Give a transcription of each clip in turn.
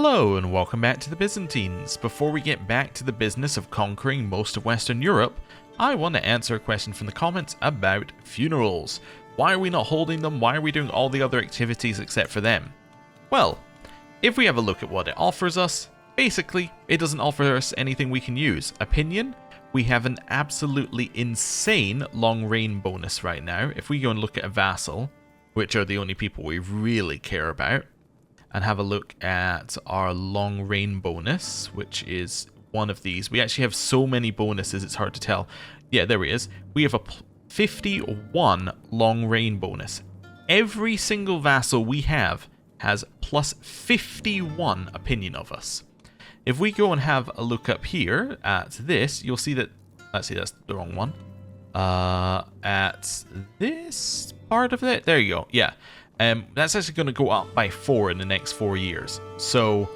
Hello and welcome back to the Byzantines. Before we get back to the business of conquering most of Western Europe, I want to answer a question from the comments about funerals. Why are we not holding them? Why are we doing all the other activities except for them? Well, if we have a look at what it offers us, basically it doesn't offer us anything we can use. Opinion? We have an absolutely insane long reign bonus right now. If we go and look at a vassal, which are the only people we really care about, and have a look at our long reign bonus, which is one of these. We actually have so many bonuses, it's hard to tell. Yeah, there it is. We have a 51 long reign bonus. Every single vassal we have has plus 51 opinion of us. If we go and have a look up here at this, you'll see that, let's see, that's the wrong one. At this part of it, there you go, yeah. That's actually going to go up by 4 in the next 4 years. So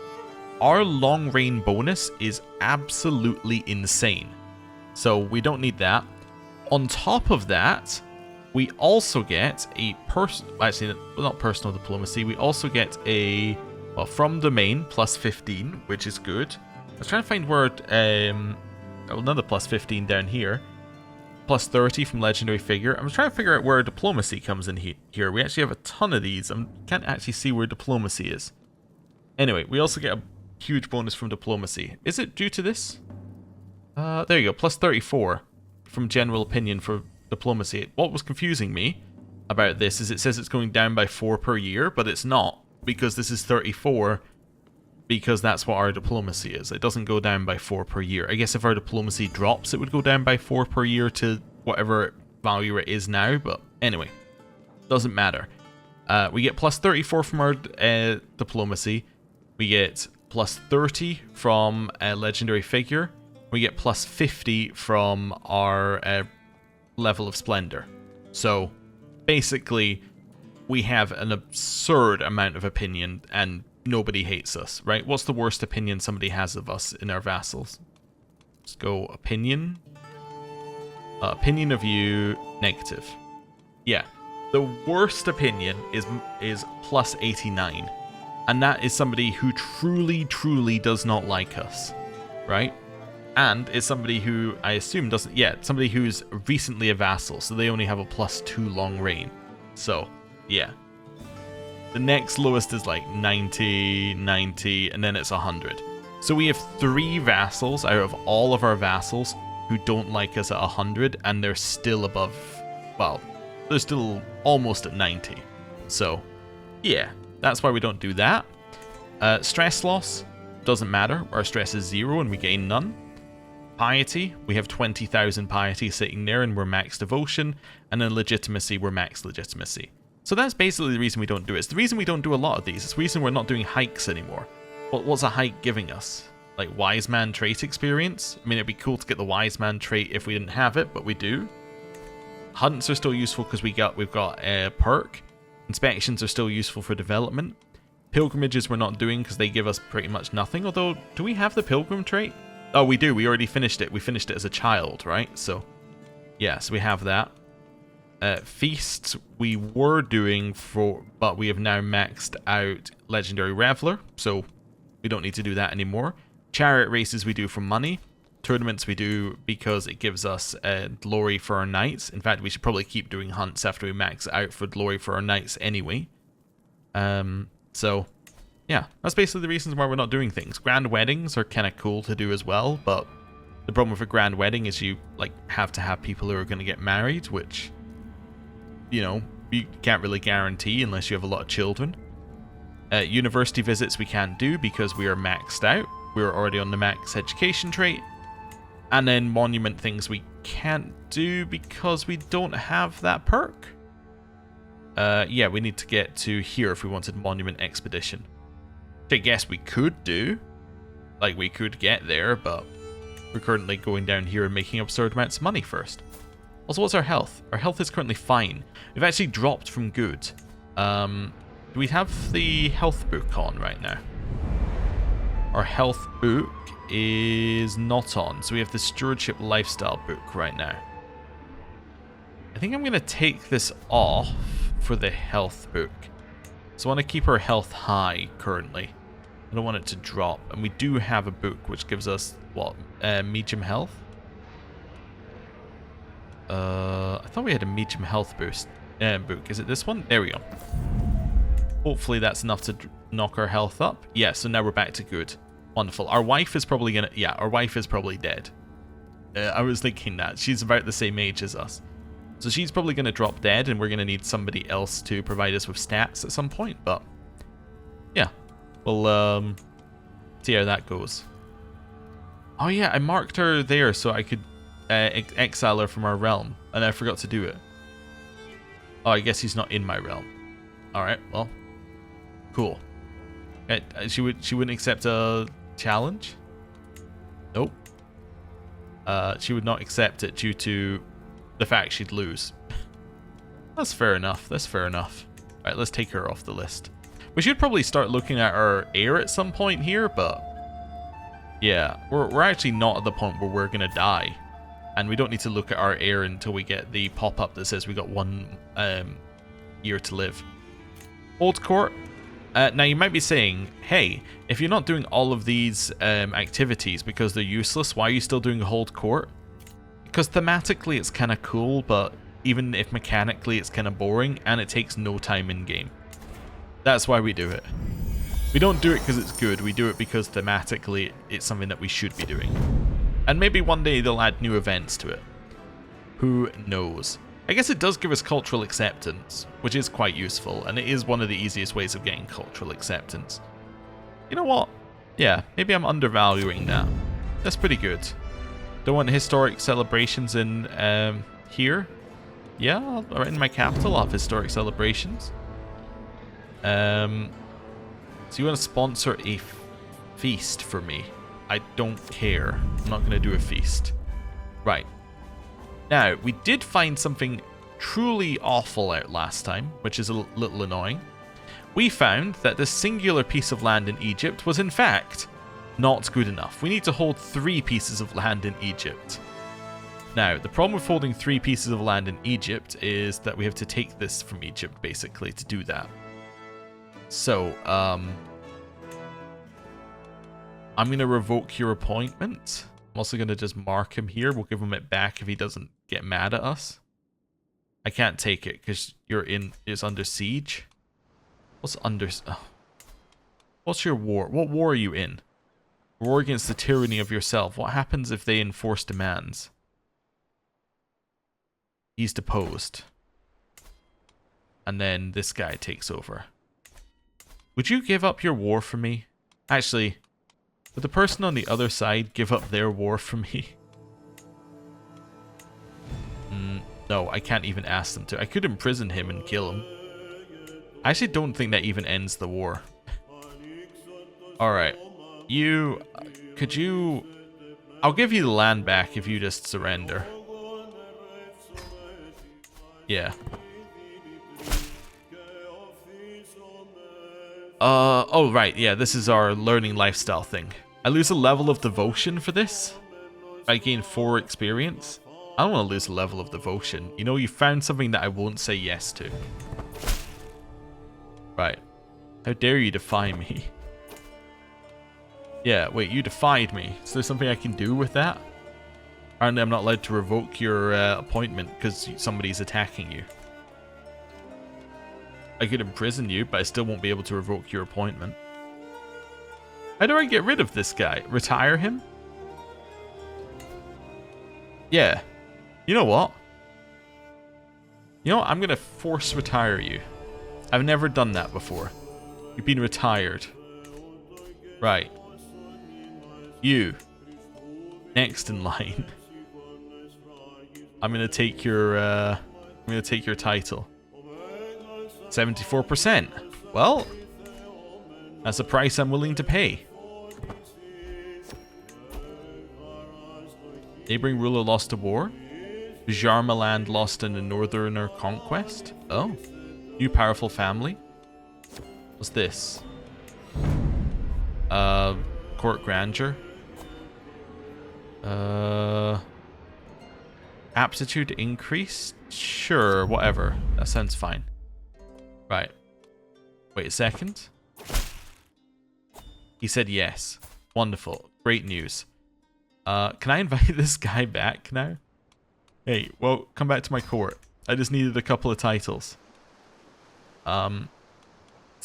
our long reign bonus is absolutely insane. So we don't need that. On top of that, we also get a not personal diplomacy. We also get a, well, from domain plus 15, which is good. I was trying to find where another plus 15 down here. Plus 30 from legendary figure. I'm trying to figure out where diplomacy comes in here. We actually have a ton of these. I can't actually see where diplomacy is. Anyway, we also get a huge bonus from diplomacy. Is it due to this? There you go, plus 34 from general opinion for diplomacy. What was confusing me about this is it says it's going down by 4 per year, but it's not, because this is 34, because that's what our diplomacy is. It doesn't go down by 4 per year. I guess if our diplomacy drops, it would go down by 4 per year to whatever value it is now, but anyway, doesn't matter. We get plus 34 from our diplomacy. We get plus 30 from a legendary figure. We get plus 50 from our level of splendor. So basically, we have an absurd amount of opinion and nobody hates us, right? What's the worst opinion somebody has of us in our vassals? Let's go opinion. Opinion of you, negative. Yeah, the worst opinion is plus 89. And that is somebody who truly does not like us, right? And is somebody who I assume doesn't, yeah, somebody who's recently a vassal, so they only have a plus 2 long reign. So, yeah. The next lowest is like 90, 90, and then it's 100. So we have 3 vassals out of all of our vassals who don't like us at 100, and they're still above, well, they're still almost at 90. So, yeah, that's why we don't do that. Stress loss, doesn't matter. Our stress is 0 and we gain none. Piety, we have 20,000 piety sitting there and we're max devotion. And then legitimacy, we're max legitimacy. So that's basically the reason we don't do it. It's the reason we don't do a lot of these. It's the reason we're not doing hikes anymore. But what's a hike giving us? Like wise man trait experience? I mean, it'd be cool to get the wise man trait if we didn't have it, but we do. Hunts are still useful because we've got a perk. Inspections are still useful for development. Pilgrimages we're not doing because they give us pretty much nothing. Although, do we have the pilgrim trait? Oh, we do. We already finished it. We finished it as a child, right? So, yeah, so we have that. Feasts we were doing but we have now maxed out Legendary Reveler, so we don't need to do that anymore. Chariot races we do for money. Tournaments we do because it gives us glory for our knights. In fact, we should probably keep doing hunts after we max out for glory for our knights anyway. So, yeah, that's basically the reasons why we're not doing things. Grand weddings are kind of cool to do as well, but the problem with a grand wedding is you have to have people who are going to get married, which, you know, you can't really guarantee unless you have a lot of children. University visits we can't do because we are maxed out. We're already on the max education trait. And then monument things we can't do because we don't have that perk. Yeah, we need to get to here if we wanted monument expedition. Which I guess we could do. Like, we could get there, but we're currently going down here and making absurd amounts of money first. Also, what's our health? Our health is currently fine. We've actually dropped from good. Do we have the health book on right now? Our health book is not on. So we have the stewardship lifestyle book right now. I think I'm going to take this off for the health book. So I want to keep our health high currently. I don't want it to drop. And we do have a book which gives us, what, medium health? I thought we had a medium health boost book. Is it this one? There we go. Hopefully that's enough to knock our health up. Yeah, so now we're back to good. Wonderful. Our wife is probably gonna... Yeah, our wife is probably dead. I was thinking that. She's about the same age as us. So she's probably going to drop dead, and we're going to need somebody else to provide us with stats at some point. But, yeah. We'll see how that goes. Oh, yeah, I marked her there so I could exile her from our realm. And I forgot to do it. Oh, I guess he's not in my realm. Alright, well. Cool. She wouldn't accept a challenge? Nope. She would not accept it due to the fact she'd lose. That's fair enough. That's fair enough. Alright, let's take her off the list. We should probably start looking at our heir at some point here, but... Yeah, we're actually not at the point where we're going to die. And we don't need to look at our heir until we get the pop-up that says we got 1 year to live. Old Court. Now you might be saying, hey, if you're not doing all of these activities because they're useless, why are you still doing Hold Court? Because thematically it's kind of cool, but even if mechanically it's kind of boring, and it takes no time in game. That's why we do it. We don't do it because it's good, we do it because thematically it's something that we should be doing. And maybe one day they'll add new events to it. Who knows? I guess it does give us cultural acceptance, which is quite useful, and it is one of the easiest ways of getting cultural acceptance. You know what? Yeah, maybe I'm undervaluing that. That's pretty good. Don't want historic celebrations in here? Yeah, in my capital I'll have historic celebrations. So you want to sponsor a feast for me? I don't care. I'm not going to do a feast. Right. Now, we did find something truly awful out last time, which is a little annoying. We found that this singular piece of land in Egypt was in fact not good enough. We need to hold 3 pieces of land in Egypt. Now, the problem with holding 3 pieces of land in Egypt is that we have to take this from Egypt, basically, to do that. So, I'm going to revoke your appointment. I'm also going to just mark him here. We'll give him it back if he doesn't get mad at us. I can't take it because it's under siege. What's under... Oh. What's your war? What war are you in? War against the tyranny of yourself. What happens if they enforce demands? He's deposed. And then this guy takes over. Would you give up your war for me? Actually, would the person on the other side give up their war for me? No, I can't even ask them to. I could imprison him and kill him. I actually don't think that even ends the war. Alright. Could you... I'll give you the land back if you just surrender. Yeah. Oh, right, yeah, this is our learning lifestyle thing. I lose a level of devotion for this. I gain 4 experience. I don't want to lose a level of devotion. You know, you found something that I won't say yes to. Right. How dare you defy me? Yeah, wait, you defied me. Is there something I can do with that? Apparently I'm not allowed to revoke your appointment because somebody's attacking you. I could imprison you, but I still won't be able to revoke your appointment. How do I get rid of this guy? Retire him? Yeah. You know what? You know what? I'm going to force retire you. I've never done that before. You've been retired. Right. You. Next in line. I'm going to take your title. 74%. Well, that's a price I'm willing to pay. Neighboring ruler lost a war. Jarma land lost in a northerner conquest. Oh. New powerful family. What's this? Court grandeur. Aptitude increased? Sure, whatever. That sounds fine. Right. Wait a second. He said yes. Wonderful. Great news. Can I invite this guy back now? Hey, well, come back to my court. I just needed a couple of titles. So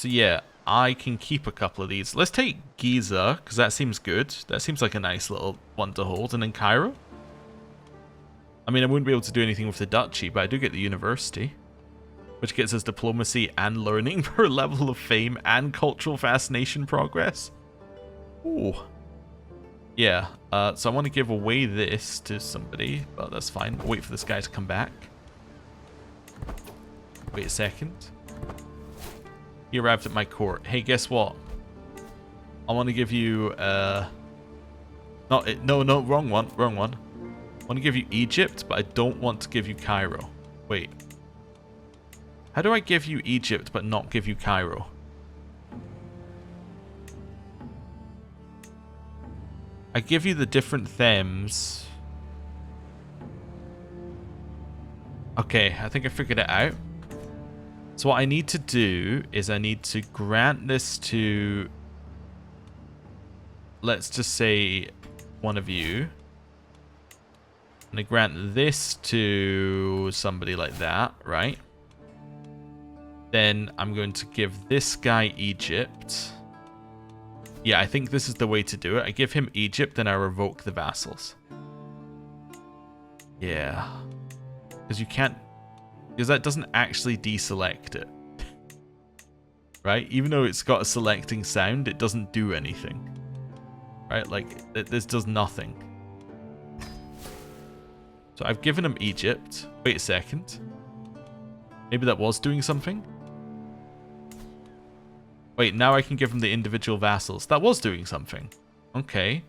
yeah, I can keep a couple of these. Let's take Giza, because that seems good. That seems like a nice little one to hold. And then Cairo. I mean, I wouldn't be able to do anything with the duchy, but I do get the university, which gets us diplomacy and learning per level of fame and cultural fascination progress. Ooh. Yeah, so I want to give away this to somebody, but that's fine. I'll wait for this guy to come back. Wait a second. He arrived at my court. Hey, guess what? I want to give you, no, wrong one. I want to give you Egypt, but I don't want to give you Cairo. Wait. How do I give you Egypt, but not give you Cairo? I give you the different themes. Okay, I think I figured it out. So what I need to do is I need to grant this to, let's just say, one of you. And I grant this to somebody like that, right? Then I'm going to give this guy Egypt. Yeah, I think this is the way to do it. I give him Egypt, and I revoke the vassals. Yeah. Because you can't... Because that doesn't actually deselect it. Right? Even though it's got a selecting sound, it doesn't do anything. Right? Like, this does nothing. So I've given him Egypt. Wait a second. Maybe that was doing something? Wait, now I can give him the individual vassals. That was doing something. Okay.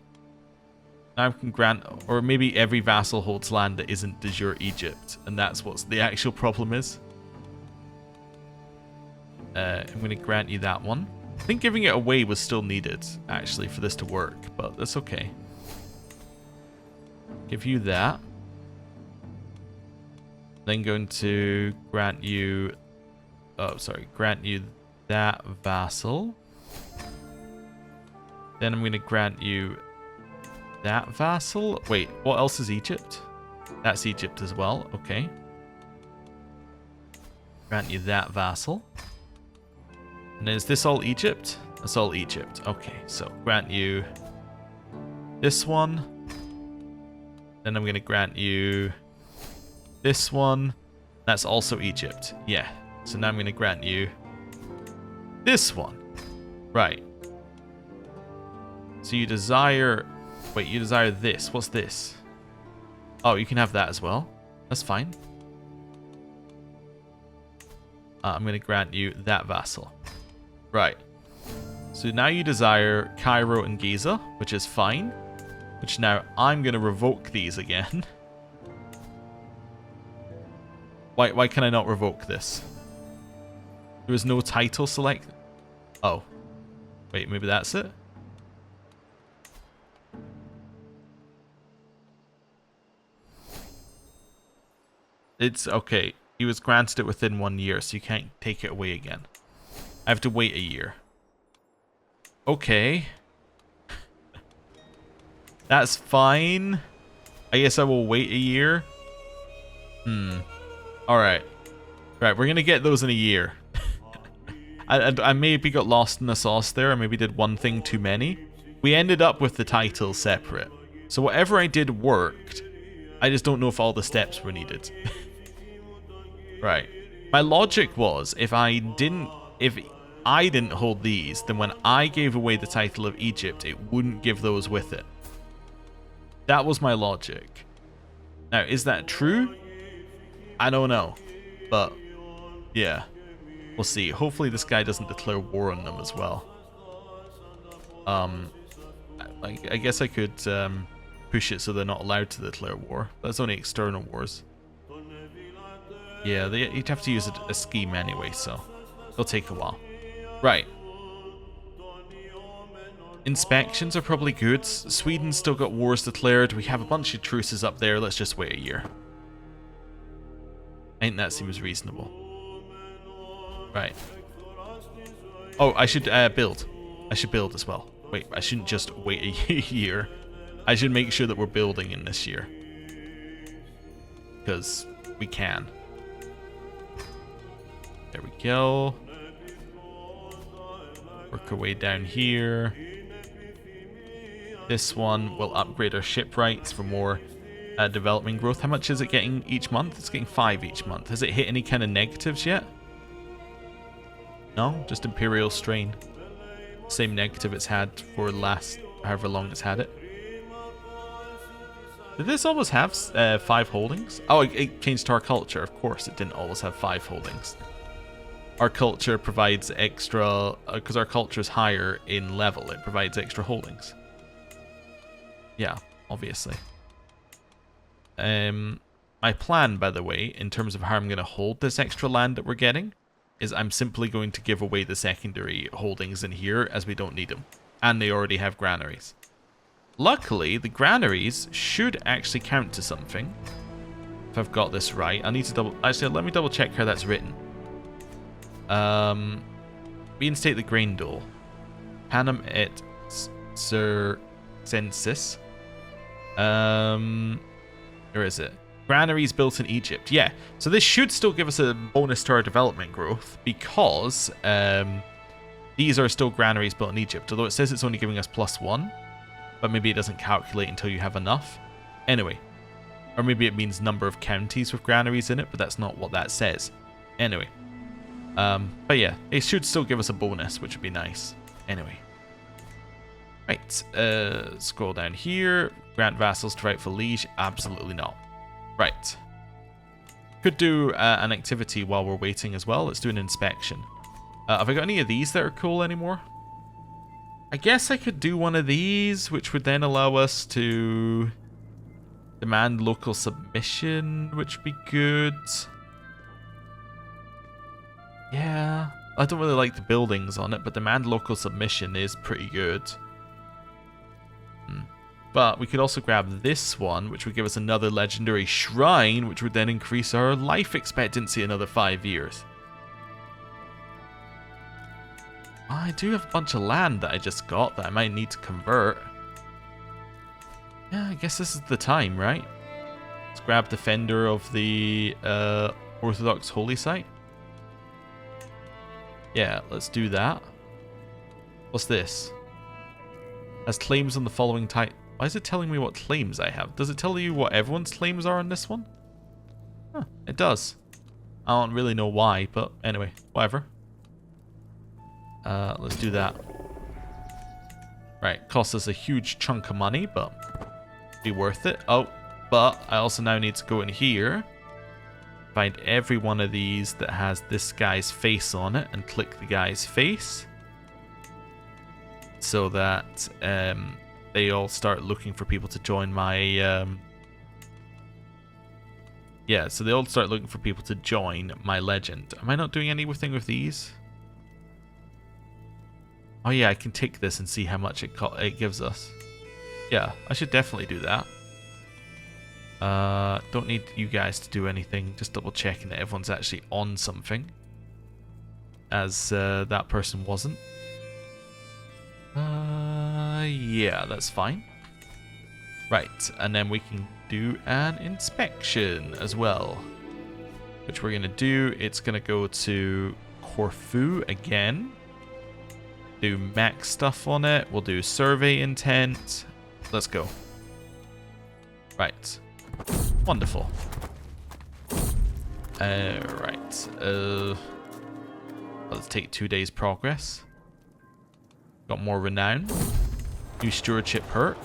Now I can grant... Or maybe every vassal holds land that isn't de jure Egypt. And that's what the actual problem is. I'm going to grant you that one. I think giving it away was still needed, actually, for this to work. But that's okay. Give you that. Then going to grant you... Oh, sorry. Grant you that vassal. Then I'm going to grant you that vassal. Wait, what else is Egypt? That's Egypt as well. Okay. Grant you that vassal. And is this all Egypt? That's all Egypt. Okay, so grant you this one. Then I'm going to grant you this one. That's also Egypt. Yeah. So now I'm going to grant you this one. Right. So you desire... Wait, you desire this. What's this? Oh, you can have that as well. That's fine. I'm going to grant you that vassal. Right. So now you desire Cairo and Giza, which is fine. Which now I'm going to revoke these again. Why can I not revoke this? There is no title select. Oh. Wait, maybe that's it? It's okay. He was granted it within 1 year, so you can't take it away again. I have to wait a year. Okay. That's fine. I guess I will wait a year. Alright. Right, we're going to get those in a year. I maybe got lost in the sauce there. I maybe did one thing too many. We ended up with the titles separate. So whatever I did worked. I just don't know if all the steps were needed. Right. My logic was if I didn't hold these, then when I gave away the title of Egypt, it wouldn't give those with it. That was my logic. Now, is that true? I don't know. But, yeah. We'll see. Hopefully this guy doesn't declare war on them as well. I guess I could push it so they're not allowed to declare war. That's only external wars. Yeah, you'd have to use a scheme anyway, so it'll take a while. Right. Inspections are probably good. Sweden's still got wars declared. We have a bunch of truces up there. Let's just wait a year. I think that seems reasonable. Right. Oh, I should build. I should build as well. Wait, I shouldn't just wait a year. I should make sure that we're building in this year. Because we can. There we go. Work our way down here. This one will upgrade our shipwrights for more development growth. How much is it getting each month? It's getting 5 each month. Has it hit any kind of negatives yet? No, just imperial strain. Same negative it's had for the last however long it's had it. Did this always have 5 holdings? Oh, it changed to our culture. Of course, it didn't always have 5 holdings. Our culture provides extra, because our culture is higher in level, it provides extra holdings. Yeah, obviously. My plan, by the way, in terms of how I'm going to hold this extra land that we're getting, is I'm simply going to give away the secondary holdings in here as we don't need them. And they already have granaries. Luckily, the granaries should actually count to something. If I've got this right. I need to double... Actually, let me double check how that's written. Reinstate the grain dole. Panem et circensis. Where is it? Granaries built in Egypt. Yeah, so this should still give us a bonus to our development growth because these are still granaries built in Egypt. Although it says it's only giving us +1, but maybe it doesn't calculate until you have enough. Anyway, or maybe it means number of counties with granaries in it, but that's not what that says. Anyway, but yeah, it should still give us a bonus, which would be nice. Anyway. Right, scroll down here. Grant vassals to rightful liege. Absolutely not. Right. Could do an activity while we're waiting as well. Let's do an inspection. Have I got any of these that are cool anymore? I guess I could do one of these, which would then allow us to demand local submission, which would be good. Yeah. I don't really like the buildings on it, but demand local submission is pretty good. But we could also grab this one, which would give us another legendary shrine, which would then increase our life expectancy another 5 years. I do have a bunch of land that I just got that I might need to convert. Yeah, I guess this is the time, right? Let's grab Defender of the Orthodox Holy Site. Yeah, let's do that. What's this? Has claims on the following type. Why is it telling me what claims I have? Does it tell you what everyone's claims are on this one? Huh, it does. I don't really know why, but anyway, whatever. Let's do that. Right, costs us a huge chunk of money, but be worth it. Oh, but I also now need to go in here, find every one of these that has this guy's face on it, and click the guy's face. So that they all start looking for people to join my... yeah, so they all start looking for people to join my legend. Am I not doing anything with these? Oh yeah, I can take this and see how much it gives us. Yeah, I should definitely do that. Don't need you guys to do anything. Just double checking that everyone's actually on something. As that person wasn't. Yeah, that's fine. Right, and then we can do an inspection as well. Which we're going to do. It's going to go to Corfu again. Do max stuff on it. We'll do survey intent. Let's go. Right. Wonderful. Right. Let's take 2 days progress. Got more renown. New stewardship perk.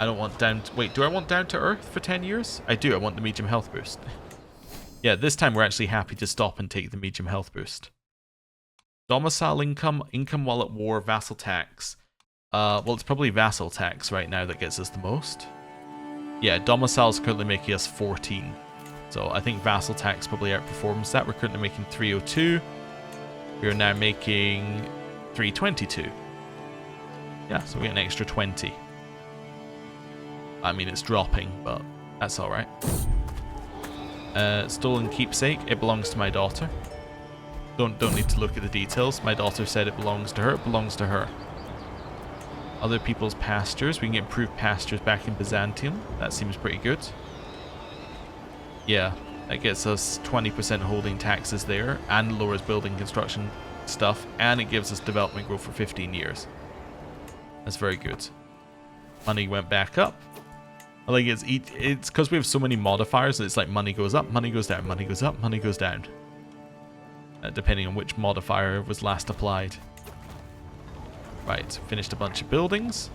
I don't want down... Wait, do I want down to earth for 10 years? I do. I want the medium health boost. Yeah, this time we're actually happy to stop and take the medium health boost. Domicile income, income while at war, vassal tax. Well, it's probably vassal tax right now that gets us the most. Yeah, domicile is currently making us 14. So I think vassal tax probably outperforms that. We're currently making 302. We are now making 322. Yeah, so we get an extra 20. I mean, it's dropping, but that's alright. Stolen keepsake. It belongs to my daughter. Don't need to look at the details. My daughter said it belongs to her. It belongs to her. Other people's pastures. We can get improved pastures back in Byzantium. That seems pretty good. Yeah, that gets us 20% holding taxes there, and lowers building construction stuff, and it gives us development growth for 15 years. That's very good. Money went back up. I think it's because we have so many modifiers that it's like money goes up, money goes down, money goes up, money goes down. Depending on which modifier was last applied. Right, finished a bunch of buildings.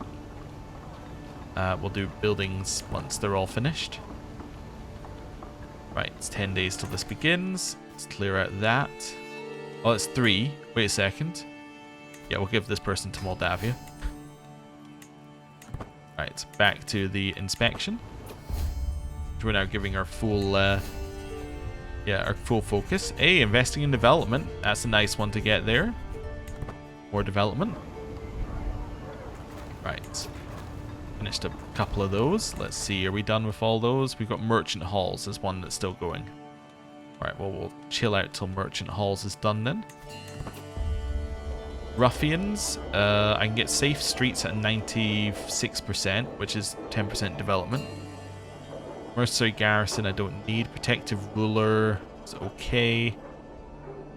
We'll do buildings once they're all finished. Right, it's 10 days till this begins. Let's clear out that. Oh, it's 3. Wait a second. Yeah, we'll give this person to Moldavia. Right, back to the inspection. We're now giving our full, our full focus. Hey, investing in development. That's a nice one to get there. More development. Right. Finished a couple of those. Let's see, are we done with all those? We've got merchant halls as one that's still going. Alright, well, we'll chill out till merchant halls is done then. Ruffians, I can get safe streets at 96%, which is 10% development. Mercenary garrison I don't need. Protective ruler is okay.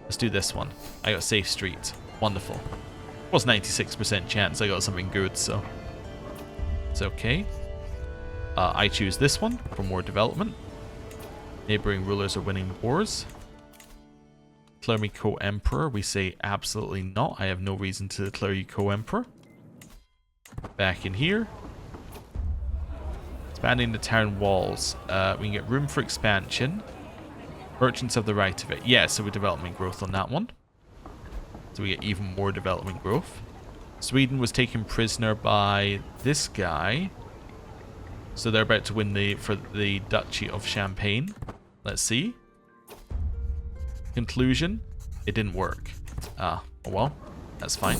Let's do this one. I got safe street. Wonderful. It was 96% chance I got something good, so it's okay. I choose this one for more development. Neighboring rulers are winning wars. Declare me co-emperor. We say absolutely not. I have no reason to declare you co-emperor. Back in here. Expanding the town walls. We can get room for expansion. Merchants have the right of it. Yeah, so we development growth on that one. So we get even more development growth. Sweden was taken prisoner by this guy. So they're about to win for the Duchy of Champagne. Let's see. Conclusion. It didn't work. Oh well. That's fine.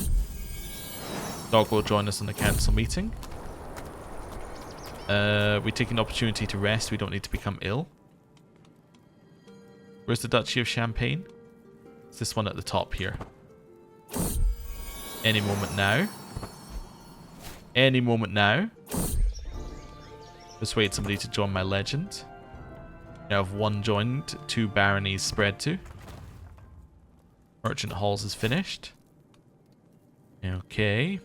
Dog will join us on the council meeting. We take an opportunity to rest. We don't need to become ill. Where's the Duchy of Champagne? It's this one at the top here. Any moment now. Any moment now. Persuade somebody to join my legend. Now have 1 joined, 2 baronies spread to. Merchant halls is finished. Okay.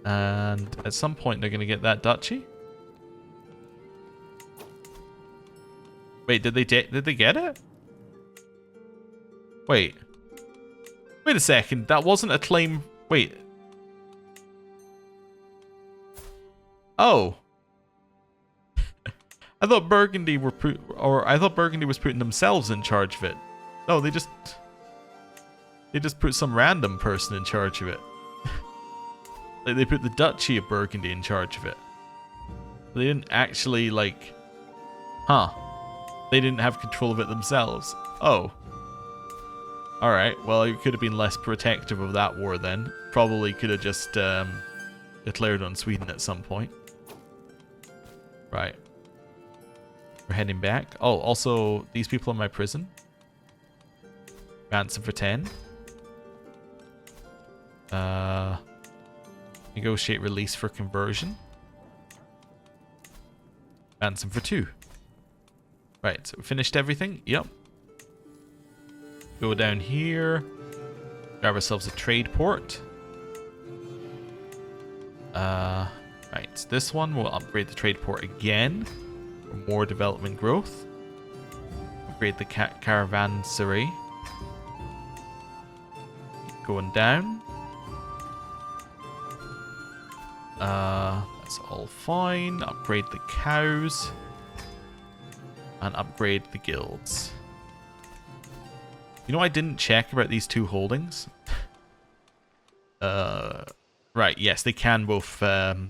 And at some point they're going to get that duchy. Wait, did they get it? Wait. Wait a second, that wasn't a claim. Wait. Oh. I thought Burgundy was putting themselves in charge of it. No, they just put some random person in charge of it. Like they put the Duchy of Burgundy in charge of it. They didn't actually like, they didn't have control of it themselves. Oh. Alright, well, you could have been less protective of that war then. Probably could have just declared on Sweden at some point. Right. We're heading back. Oh, also, these people in my prison. Ransom for 10. Negotiate release for conversion. Ransom for 2. Right, so we finished everything. Yep. Go down here. Grab ourselves a trade port. Right, this one we'll upgrade the trade port again for more development growth. Upgrade the caravanserai. Going down. That's all fine. Upgrade the cows. And upgrade the guilds. You know, I didn't check about these 2 holdings. Right, yes, they can both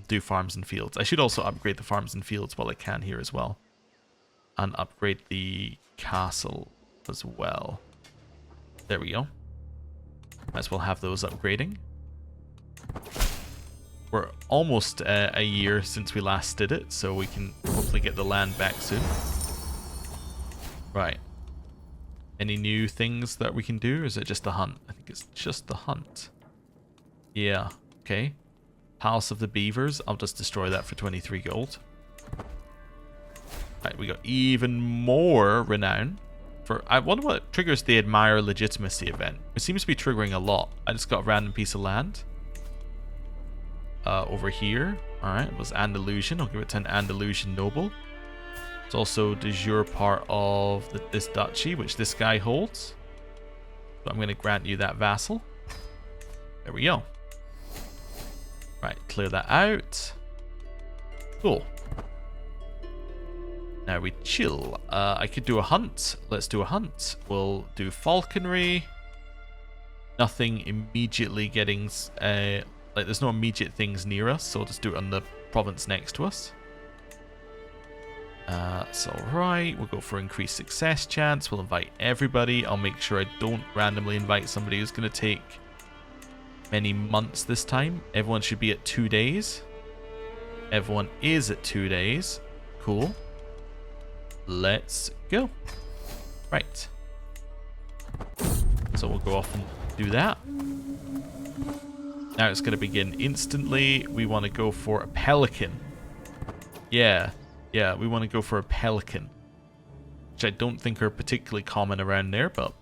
do farms and fields. I should also upgrade the farms and fields while I can here as well. And upgrade the castle as well. There we go. Might as well have those upgrading. We're almost a year since we last did it, so we can hopefully get the land back soon. Right. Any new things that we can do? Or is it just the hunt? I think it's just the hunt. Yeah. Okay. Palace of the Beavers. I'll just destroy that for 23 gold. Right, we got even more renown. I wonder what triggers the Admire Legitimacy event. It seems to be triggering a lot. I just got a random piece of land. Over here. Alright, it was Andalusian. I'll give it to an Andalusian noble. It's also de jure part of this duchy, which this guy holds. So I'm going to grant you that vassal. There we go. Right, clear that out. Cool. Now we chill. I could do a hunt. Let's do a hunt. We'll do falconry. Nothing immediately getting... like, there's no immediate things near us, so I'll just do it on the province next to us. That's alright. We'll go for increased success chance. We'll invite everybody. I'll make sure I don't randomly invite somebody who's going to take many months this time. Everyone should be at 2 days. Everyone is at 2 days. Cool. Let's go. Right. So we'll go off and do that. Now it's going to begin instantly. We want to go for a pelican. Yeah, we want to go for a pelican. Which I don't think are particularly common around there, but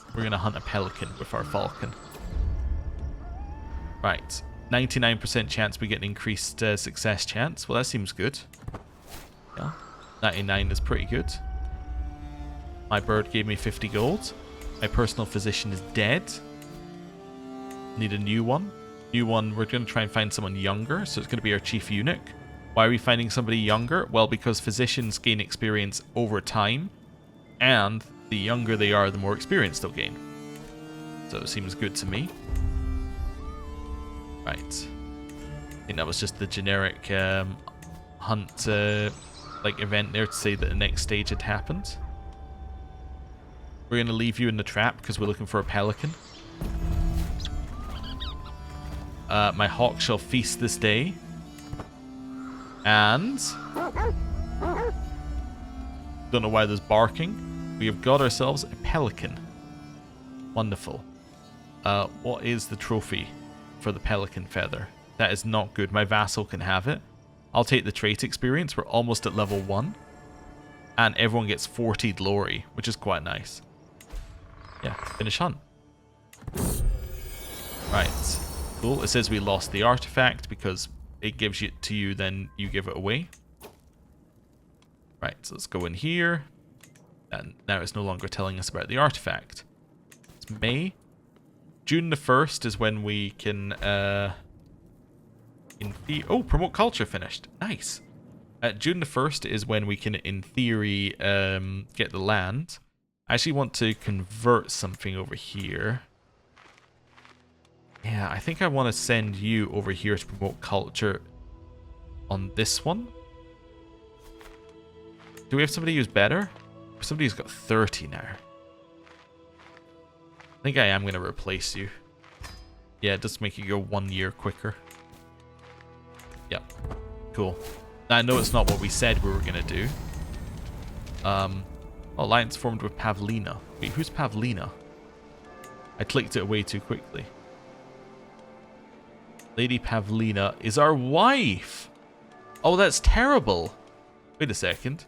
we're going to hunt a pelican with our falcon. Right. 99% chance we get an increased success chance. Well, that seems good. Yeah. 99 is pretty good. My bird gave me 50 gold. My personal physician is dead. Need a new one. New one, we're going to try and find someone younger, so it's going to be our chief eunuch. Why are we finding somebody younger? Well, because physicians gain experience over time, and the younger they are, the more experience they'll gain. So it seems good to me. Right. I think that was just the generic hunt like event there to say that the next stage had happened. We're going to leave you in the trap because we're looking for a pelican. My hawk shall feast this day. And... don't know why there's barking. We have got ourselves a pelican. Wonderful. What is the trophy for the pelican feather? That is not good. My vassal can have it. I'll take the trait experience. We're almost at level 1. And everyone gets 40 glory, which is quite nice. Yeah, finish hunt. Right. Cool. It says we lost the artifact because it gives it to you, then you give it away. Right, so let's go in here. And now it's no longer telling us about the artifact. It's May. June the 1st is when we can... oh, promote culture finished. Nice. June the 1st is when we can, in theory, get the land. I actually want to convert something over here. Yeah, I think I want to send you over here to promote culture on this one. Do we have somebody who's better? Somebody who's got 30 now. I think I am going to replace you. Yeah, it does make you go 1 year quicker. Yep. Cool. I know it's not what we said we were going to do. Alliance formed with Pavlina. Wait, who's Pavlina? I clicked it away too quickly. Lady Pavlina is our wife. Oh, that's terrible. Wait a second.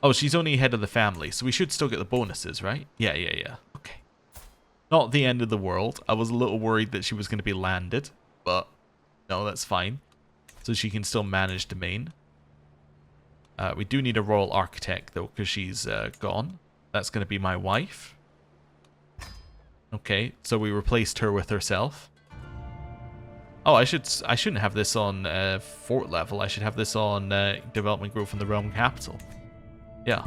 Oh, she's only head of the family, so we should still get the bonuses, right? Yeah. Okay. Not the end of the world. I was a little worried that she was going to be landed, but no, that's fine. So she can still manage domain. We do need a royal architect, though, because she's gone. That's going to be my wife. Okay, so we replaced her with herself. Oh, I shouldn't have this on fort level. I should have this on development growth in the realm capital. Yeah.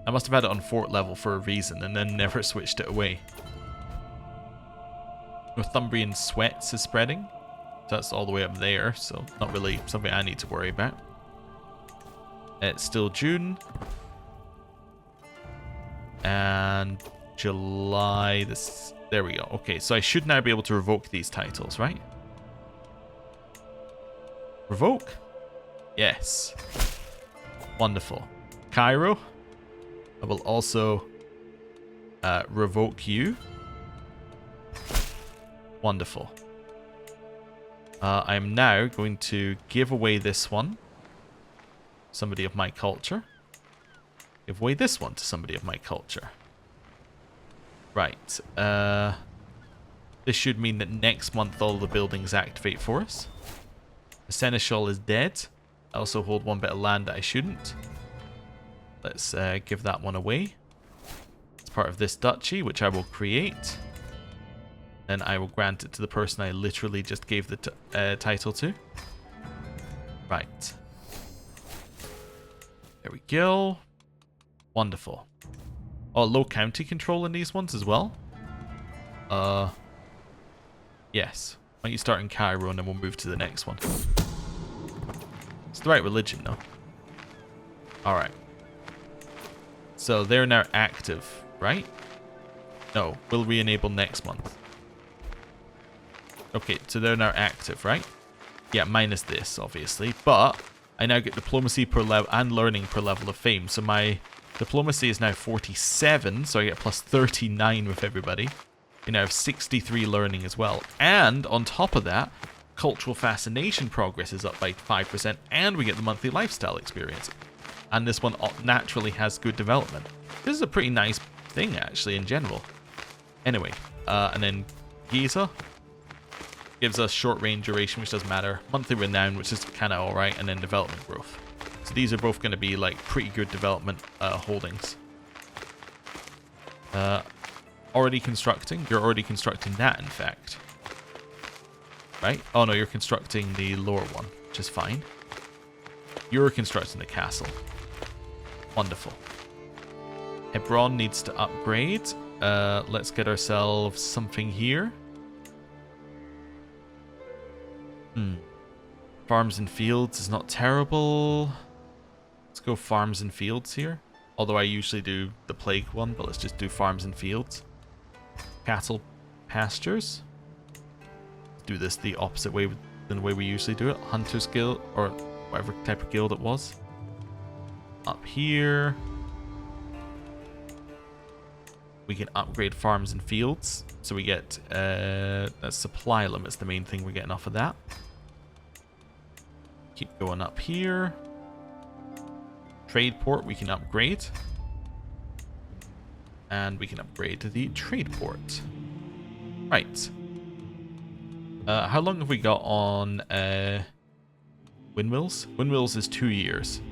I must have had it on fort level for a reason and then never switched it away. Northumbrian sweats is spreading. So that's all the way up there, so not really something I need to worry about. It's still June. And July. There we go. Okay, so I should now be able to revoke these titles, right? Revoke? Yes. Wonderful. Cairo. I will also revoke you. Wonderful. I'm now going to give away this one. Somebody of my culture. Give away this one to somebody of my culture. Right. This should mean that next month all the buildings activate for us. The seneschal is dead. I also hold one bit of land that I shouldn't. Let's give that one away. It's part of this duchy, which I will create. Then I will grant it to the person I literally just gave the title to. Right. There we go. Wonderful. Oh, low county control in these ones as well. Yes. Why don't you start in Cairo and then we'll move to the next one. It's the right religion, though. Alright. So they're now active, right? No, we'll re-enable next month. Okay, so they're now active, right? Yeah, minus this, obviously. But I now get diplomacy per level and learning per level of fame. So my diplomacy is now 47, so I get plus 39 with everybody. You now have 63 learning as well. And on top of that, cultural fascination progress is up by 5%, and we get the monthly lifestyle experience. And this one naturally has good development. This is a pretty nice thing, actually, in general. Anyway, and then Giza gives us short range duration, which doesn't matter. Monthly renown, which is kind of alright, and then development growth. So these are both going to be like pretty good development holdings. Already constructing? You're already constructing that, in fact. Right? Oh no, you're constructing the lower one, which is fine. You're constructing the castle. Wonderful. Hebron needs to upgrade. Let's get ourselves something here. Farms and fields is not terrible. Let's go farms and fields here. Although I usually do the plague one, but let's just do farms and fields. Cattle pastures. Do this the opposite way than the way we usually do it. Hunter's guild, or whatever type of guild it was. Up here. We can upgrade farms and fields. So we get supply limits, the main thing we're getting off of that. Keep going up here. Trade port we can upgrade. And we can upgrade to the trade port. Right. How long have we got on windmills? Windmills is 2 years.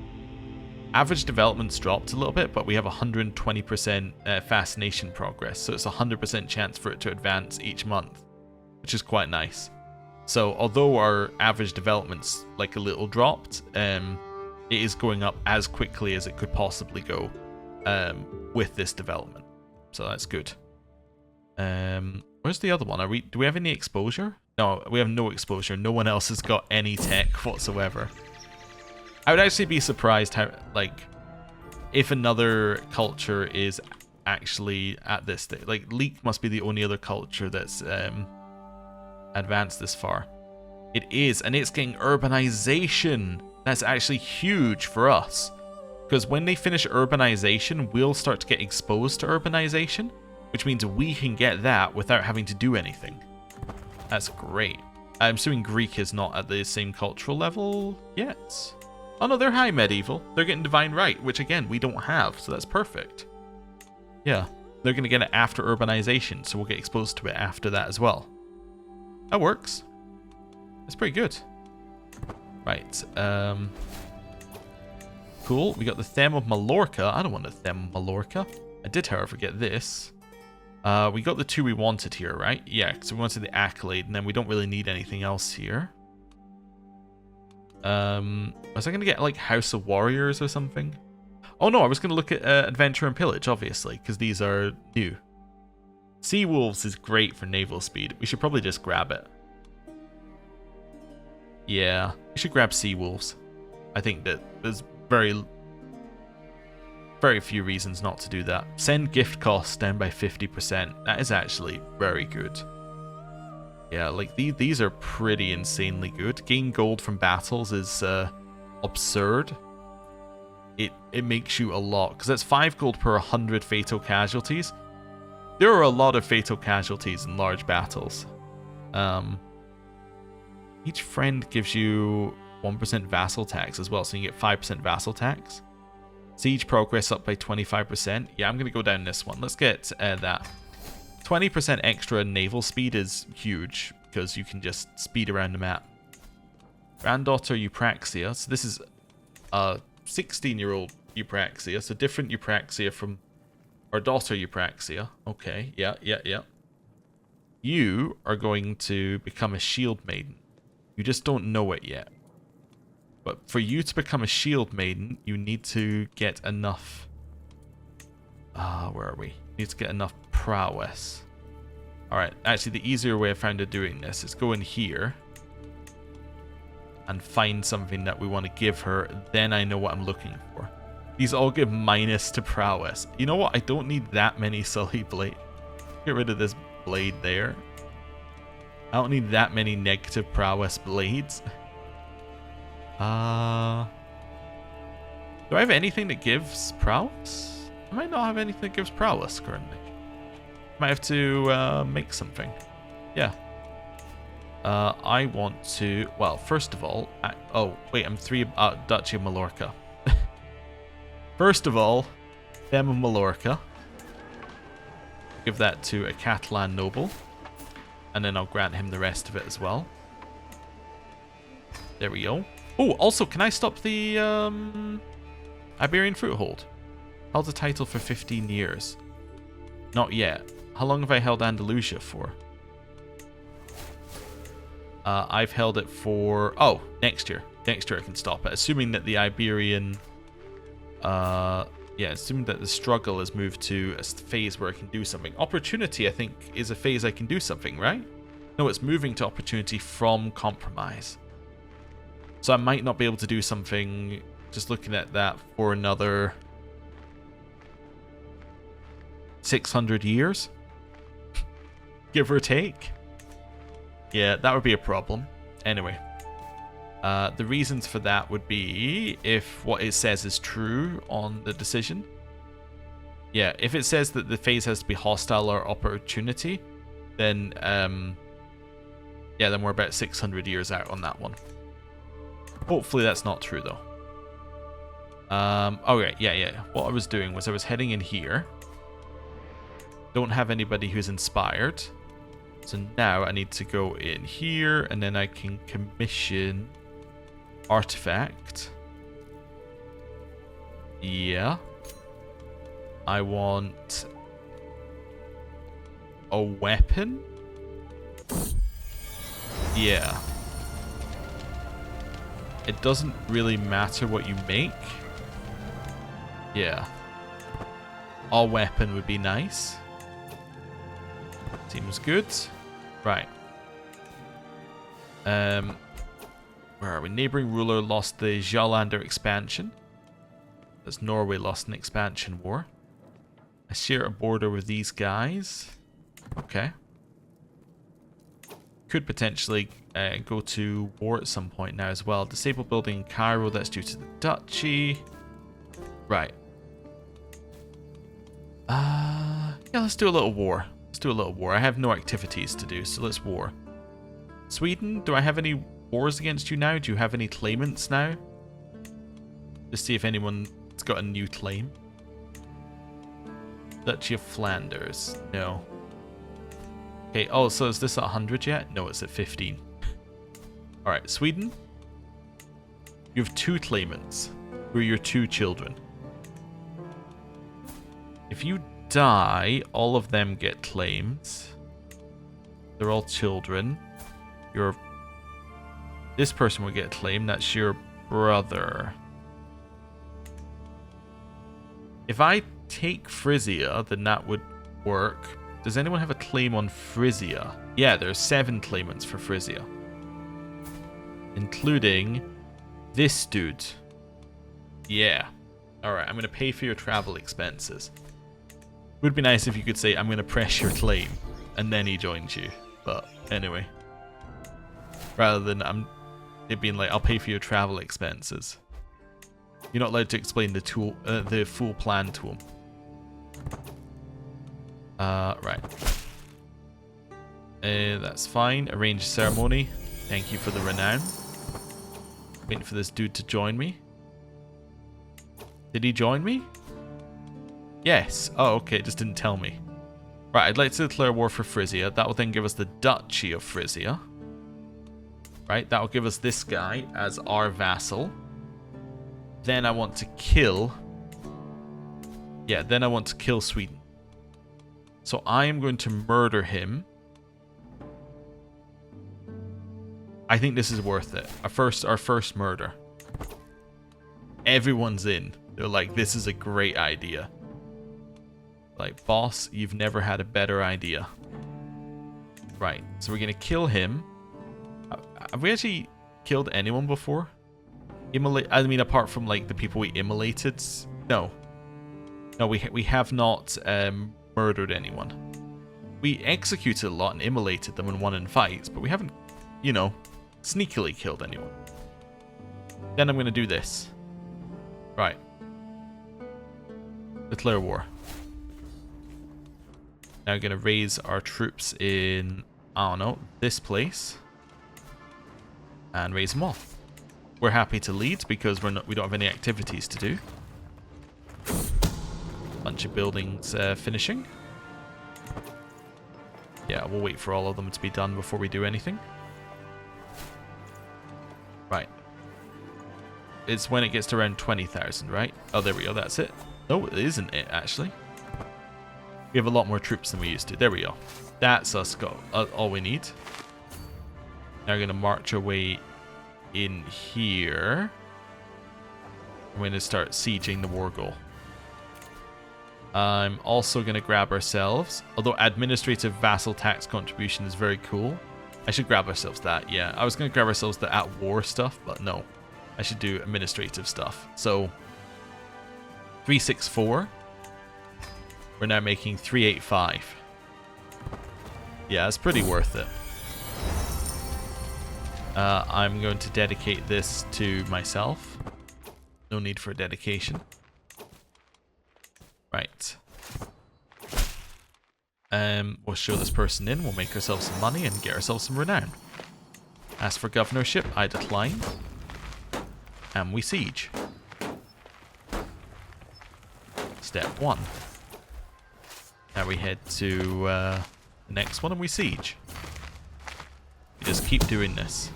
Average development's dropped a little bit, but we have 120% fascination progress, so it's a 100% chance for it to advance each month, which is quite nice. So although our average development's like a little dropped, it is going up as quickly as it could possibly go with this development. So that's good. Where's the other one? Do we have any exposure? No, we have no exposure. No one else has got any tech whatsoever. I would actually be surprised how, like, if another culture is actually at this stage. Like, Leek must be the only other culture that's advanced this far. It is, and it's getting urbanization. That's actually huge for us. Because when they finish urbanization, we'll start to get exposed to urbanization, which means we can get that without having to do anything. That's great. I'm assuming Greek is not at the same cultural level yet. Oh no, they're high medieval. They're getting divine right, which again, we don't have, so that's perfect. Yeah, they're going to get it after urbanization, so we'll get exposed to it after that as well. That works. That's pretty good. Right, cool. We got the Them of Mallorca. I don't want the Them of Mallorca. I did, however, get this. We got the two we wanted here, right? Yeah, so we wanted the Accolade, and then we don't really need anything else here. Was I going to get, like, House of Warriors or something? Oh, no, I was going to look at Adventure and Pillage, obviously, because these are new. Sea Wolves is great for naval speed. We should probably just grab it. Yeah, we should grab Sea Wolves. I think that there's very few reasons not to do that. Send gift costs down by 50%. That is actually very good. Yeah, like these are pretty insanely good. Gain gold from battles is absurd. It makes you a lot, because that's 5 gold per 100 fatal casualties. There are a lot of fatal casualties in large battles. Each friend gives you 1% vassal tax as well, so you get 5% vassal tax. Siege progress up by 25%. Yeah, I'm going to go down this one. Let's get that. 20% extra naval speed is huge, because you can just speed around the map. Granddaughter Eupraxia. So this is a 16-year-old Eupraxia. So different Eupraxia from our daughter Eupraxia. Okay, yeah. You are going to become a shield maiden. You just don't know it yet. But for you to become a shield maiden, you need to get enough... where are we? You need to get enough prowess. Alright, actually the easier way I found of doing this is go in here and find something that we want to give her. Then I know what I'm looking for. These all give minus to prowess. You know what? I don't need that many Sully blade. Get rid of this blade there. I don't need that many negative prowess blades. Do I have anything that gives prowess? I might not have anything that gives prowess currently. Might have to make something. Yeah. I want to... Well, first of all... oh, wait, I'm 3... Duchy of Mallorca. First of all, Them of Mallorca. Give that to a Catalan noble. And then I'll grant him the rest of it as well. There we go. Oh, also, can I stop the Iberian Fruithold? Held the title for 15 years. Not yet. How long have I held Andalusia for? I've held it for... Oh, next year. Next year I can stop it. Assuming that the Iberian... yeah, assuming that the struggle has moved to a phase where I can do something. Opportunity, I think, is a phase I can do something, right? No, it's moving to opportunity from compromise. So I might not be able to do something, just looking at that, for another 600 years. Give or take. Yeah, that would be a problem. Anyway. The reasons for that would be if what it says is true on the decision. Yeah, if it says that the phase has to be hostile or opportunity, then yeah, then we're about 600 years out on that one. Hopefully that's not true though. Okay, yeah. What I was doing was I was heading in here. Don't have anybody who's inspired. So now I need to go in here and then I can commission artifact. Yeah. I want a weapon. Yeah. It doesn't really matter what you make. Yeah. A weapon would be nice. Seems good. Right. Where are we? Neighboring ruler lost the Jalander expansion. As Norway lost an expansion war. I share a border with these guys. Okay. Could potentially go to war at some point now as well. Disabled building in Cairo, that's due to the duchy. Right. Yeah, let's do a little war. Let's do a little war. I have no activities to do, so let's war. Sweden, do I have any wars against you now? Do you have any claimants now? Just see if anyone's got a new claim. Duchy of Flanders. No. Okay, oh, so is this at 100 yet? No, it's at 15. Alright, Sweden. You have 2 claimants, who are your 2 children. If you die, all of them get claims. They're all children. This person will get a claim, that's your brother. If I take Frisia, then that would work. Does anyone have a claim on Frisia? Yeah, there's 7 claimants for Frisia. Including this dude. Yeah. Alright, I'm going to pay for your travel expenses. Would be nice if you could say, I'm going to press your claim, and then he joins you. But anyway. Rather than it being like, I'll pay for your travel expenses. You're not allowed to explain the full plan to him. Right. That's fine. Arrange ceremony. Thank you for the renown. Waiting for this dude to join me. Did he join me? Yes. Oh, okay. Just didn't tell me. Right, I'd like to declare war for Frisia. That will then give us the Duchy of Frisia. Right, that will give us this guy as our vassal. Then I want to kill... Yeah, then I want to kill Sweden. So I am going to murder him. I think this is worth it. Our first murder. Everyone's in. They're like, this is a great idea. Like, boss, you've never had a better idea. Right, so we're going to kill him. Have we actually killed anyone before? I mean, apart from, like, the people we immolated? No. No, we have not murdered anyone. We executed a lot and immolated them and won in fights, but we haven't, you know, sneakily killed anyone. Then I'm going to do this. Right. Declare war. Now we're going to raise our troops in, I don't know, this place. And raise them all. We're happy to lead because we don't have any activities to do. Bunch of buildings finishing. Yeah, we'll wait for all of them to be done before we do anything. Right. It's when it gets to around 20,000, right? Oh, there we go, that's it. No, it isn't it, actually. We have a lot more troops than we used to. There we go. That's us got all we need. Now we're going to march our way in here. We're going to start sieging the war goal. I'm also going to grab ourselves, although administrative vassal tax contribution is very cool. I should grab ourselves that, yeah. I was going to grab ourselves the at war stuff, but no. I should do administrative stuff. So, 364. We're now making 385. Yeah, it's pretty worth it. I'm going to dedicate this to myself. No need for a dedication. Right. We'll show this person in. We'll make ourselves some money and get ourselves some renown. As for governorship, I decline. And we siege. Step 1. Now we head to the next one and we siege. We just keep doing this.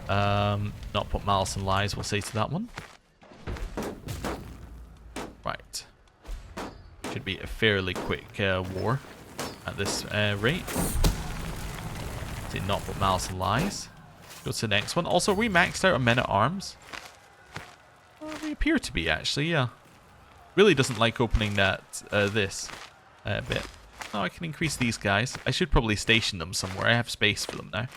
Not put malice and lies, we'll say to that one. Right. Should be a fairly quick war at this rate. Did not put malice and lies. Go to the next one. Also, are we maxed out on men at arms? We appear to be, actually, yeah. Really doesn't like opening that this bit. Oh, I can increase these guys. I should probably station them somewhere. I have space for them now.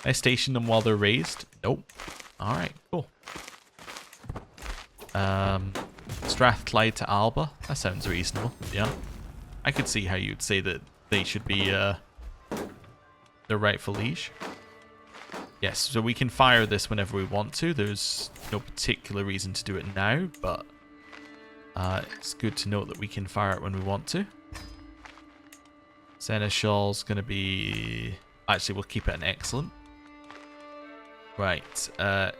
I station them while they're raised? Nope. Alright, cool. Strathclyde to Alba. That sounds reasonable. Yeah. I could see how you'd say that they should be their rightful liege. Yes, so we can fire this whenever we want to. There's no particular reason to do it now, but it's good to note that we can fire it when we want to. Seneschal's going to be... Actually, we'll keep it an excellent. Right.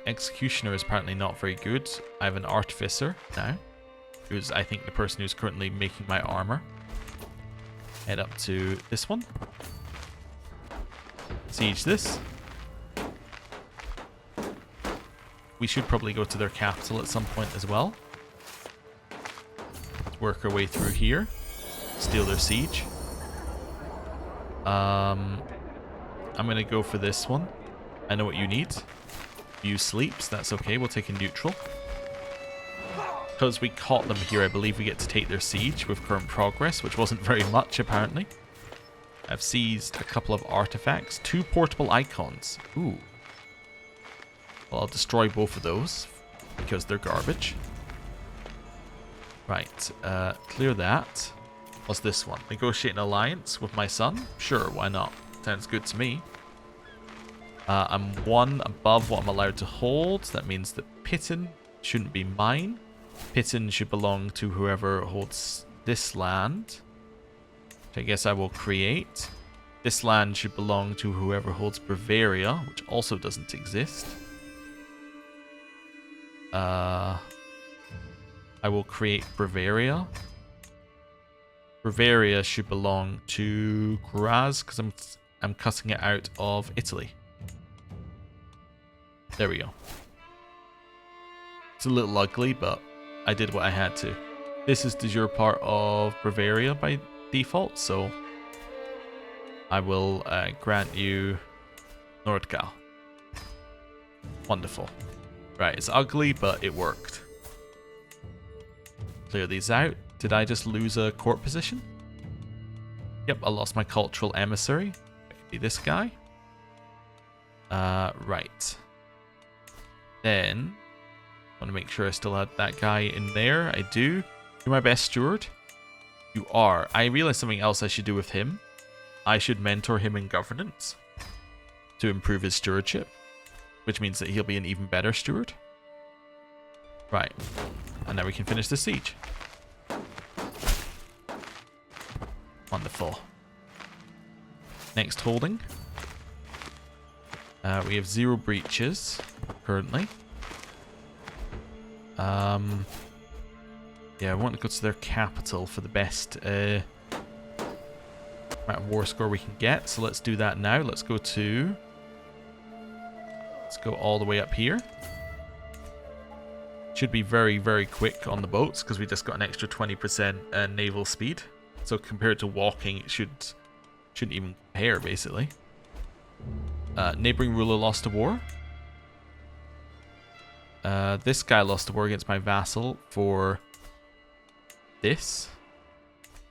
Executioner is apparently not very good. I have an artificer now, who's, I think, the person who's currently making my armor. Head up to this one. Siege this. We should probably go to their capital at some point as well. Let's work our way through here. Steal their siege. I'm going to go for this one. I know what you need. You sleeps. That's okay. We'll take a neutral. Because we caught them here, I believe we get to take their siege with current progress, which wasn't very much, apparently. I've seized a couple of artifacts. 2 portable icons. Ooh. Well, I'll destroy both of those because they're garbage. Right, clear that. What's this one? Negotiate an alliance with my son? Sure, why not? Sounds good to me. I'm 1 above what I'm allowed to hold. That means that Pitton shouldn't be mine. Pitton should belong to whoever holds this land, which I guess I will create. This land should belong to whoever holds Bavaria, which also doesn't exist. I will create Bavaria. Bavaria should belong to Graz because I'm cutting it out of Italy. There we go. It's a little ugly, but I did what I had to. This is de jure part of Bavaria by default, so I will grant you Nordgal. Wonderful. Right, it's ugly, but it worked. Clear these out. Did I just lose a court position? Yep, I lost my cultural emissary. That could be this guy. Right. Then, I want to make sure I still had that guy in there. I do. You're my best steward? You are. I realized something else I should do with him. I should mentor him in governance to improve his stewardship, which means that he'll be an even better steward. Right. And now we can finish the siege. Wonderful. Next holding. We have 0 breaches currently. Yeah, I want to go to their capital for the best amount of war score we can get. So let's do that now. Let's go all the way up here. Should be very, very quick on the boats because we just got an extra 20% naval speed. So compared to walking, it shouldn't even compare, basically. Neighboring ruler lost a war. This guy lost a war against my vassal for this.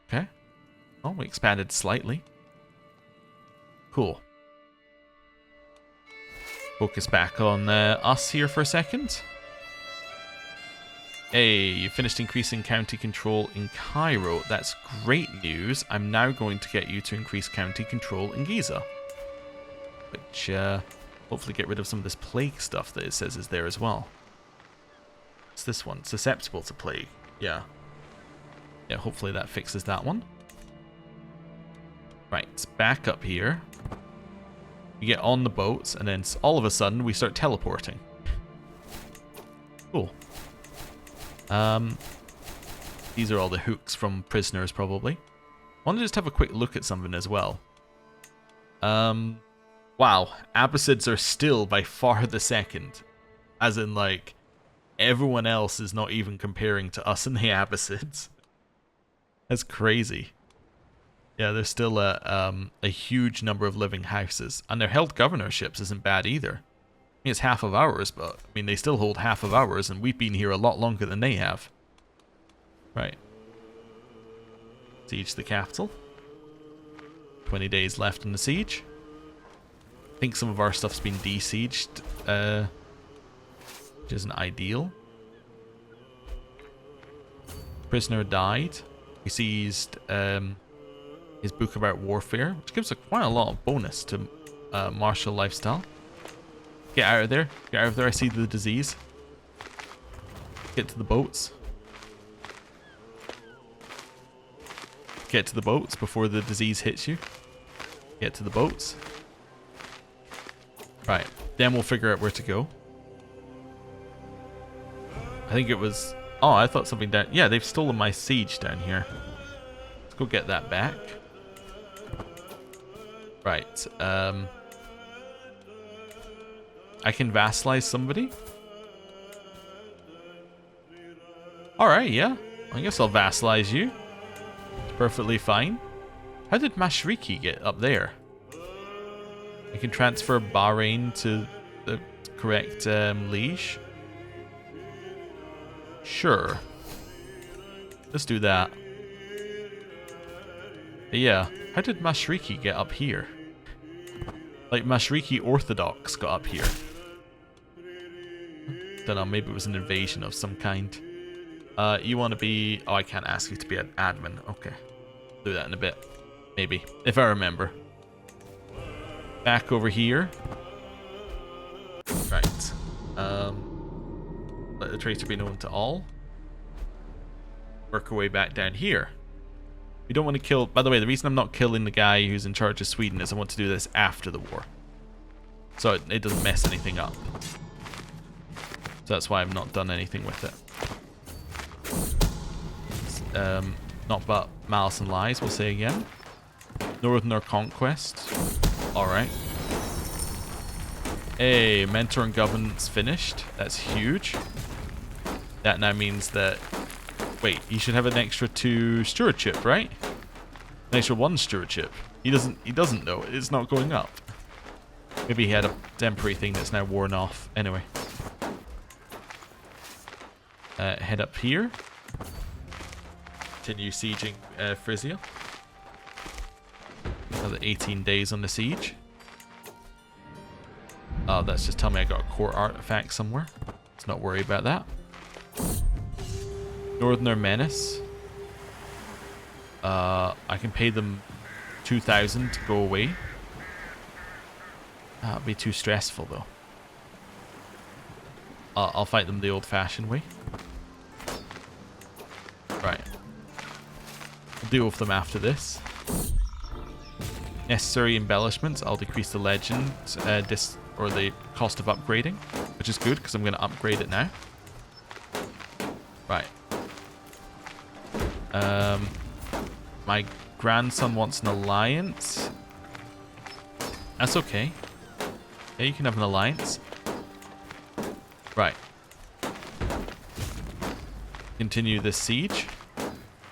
Okay. Oh, we expanded slightly. Cool. Focus back on us here for a second. Hey, you finished increasing county control in Cairo. That's great news. I'm now going to get you to increase county control in Giza. Which, hopefully get rid of some of this plague stuff that it says is there as well. What's this one? Susceptible to plague. Yeah. Yeah, hopefully that fixes that one. Right, back up here. We get on the boats, and then all of a sudden we start teleporting. Cool. These are all the hooks from prisoners, probably. I want to just have a quick look at something as well. Wow, Abbasids are still by far the second. As in, like, everyone else is not even comparing to us and the Abbasids. That's crazy. Yeah, there's still a huge number of living houses. And their held governorships isn't bad either. I mean, it's half of ours, but, I mean, they still hold half of ours, and we've been here a lot longer than they have. Right. Siege the capital. 20 days left in the siege. I think some of our stuff's been de-sieged, which isn't ideal. Prisoner died. We seized his book about warfare, which gives quite a lot of bonus to martial lifestyle. Get out of there. Get out of there. I see the disease. Get to the boats. Get to the boats before the disease hits you. Get to the boats. Right. Then we'll figure out where to go. I think it was... Oh, I thought something down... Yeah, they've stolen my siege down here. Let's go get that back. Right. I can vassalize somebody. Alright, yeah. I guess I'll vassalize you. It's perfectly fine. How did Mashriki get up there? I can transfer Bahrain to the correct liege. Sure. Let's do that. But yeah, how did Mashriki get up here? Like, Mashriki Orthodox got up here. Don't know, maybe it was an invasion of some kind. You want to be... Oh, I can't ask you to be an admin. Okay. Do that in a bit. Maybe. If I remember. Back over here. Right. Let the traitor be known to all. Work our way back down here. We don't want to kill... By the way, the reason I'm not killing the guy who's in charge of Sweden is I want to do this after the war. So it doesn't mess anything up. So that's why I've not done anything with it. Not but malice and lies, we'll say again. Northern Conquest. Alright. Hey, mentor and governance finished. That's huge. That now means that... Wait, he should have an extra 2 stewardship, right? An extra 1 stewardship. He doesn't know. It's not going up. Maybe he had a temporary thing that's now worn off. Anyway. Head up here. Continue sieging Frisia. Another 18 days on the siege. Oh, that's just telling me I got a core artifact somewhere. Let's not worry about that. Northerner Menace. I can pay them 2,000 to go away. That'd be too stressful though. I'll fight them the old-fashioned way. Right. We'll deal with them after this. Necessary embellishments. I'll decrease the legend or the cost of upgrading, which is good because I'm going to upgrade it now. Right. My grandson wants an alliance. That's okay. Yeah, you can have an alliance. Right. Continue this siege.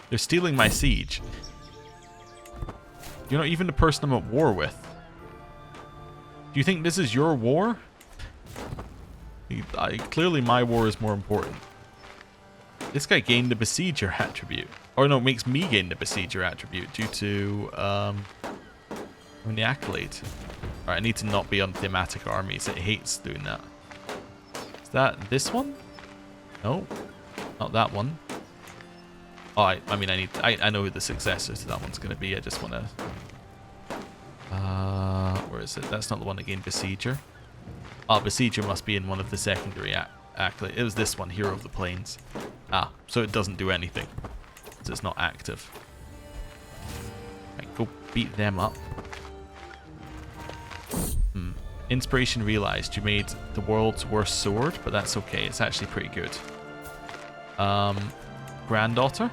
They're stealing my siege. You're not even the person I'm at war with. Do you think this is your war? Clearly my war is more important. This guy gained the Besieger attribute. Or no, it makes me gain the Besieger attribute due to the accolade. Alright, I need to not be on thematic armies. It hates doing that. Is that this one? No. Not that one. Oh, I mean, I know who the successor to that one's going to be. I just want to... where is it? That's not the one that gained Besieger. Oh, Besieger must be in one of the secondary accolades. It was this one, Hero of the Plains. Ah, so it doesn't do anything. So it's not active. Right, go beat them up. Inspiration realized. You made the world's worst sword, but that's okay. It's actually pretty good. Granddaughter.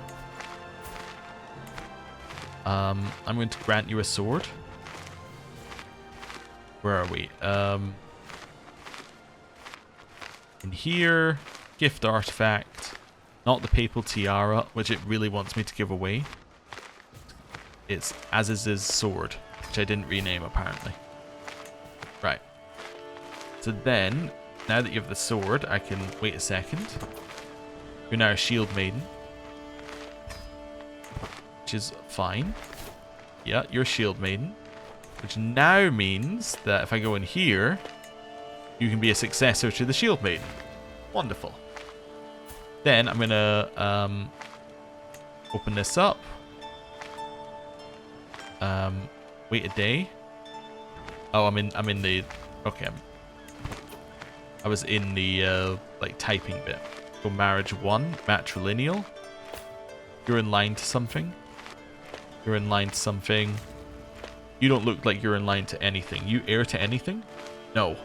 I'm going to grant you a sword. Where are we? In here, gift artifact. Not the papal tiara, which it really wants me to give away. It's Aziz's sword, which I didn't rename apparently. Right. So then, now that you have the sword, I can wait a second. You're now a shield maiden, which is fine. Yeah, you're a shield maiden, which now means that if I go in here, you can be a successor to the shield maiden. Wonderful. Then I'm gonna open this up. Wait a day. Oh, I'm in the. Okay, I was in the like typing bit. Go marriage 1, matrilineal. You're in line to something. You're in line to something. You don't look like you're in line to anything. You heir to anything? No.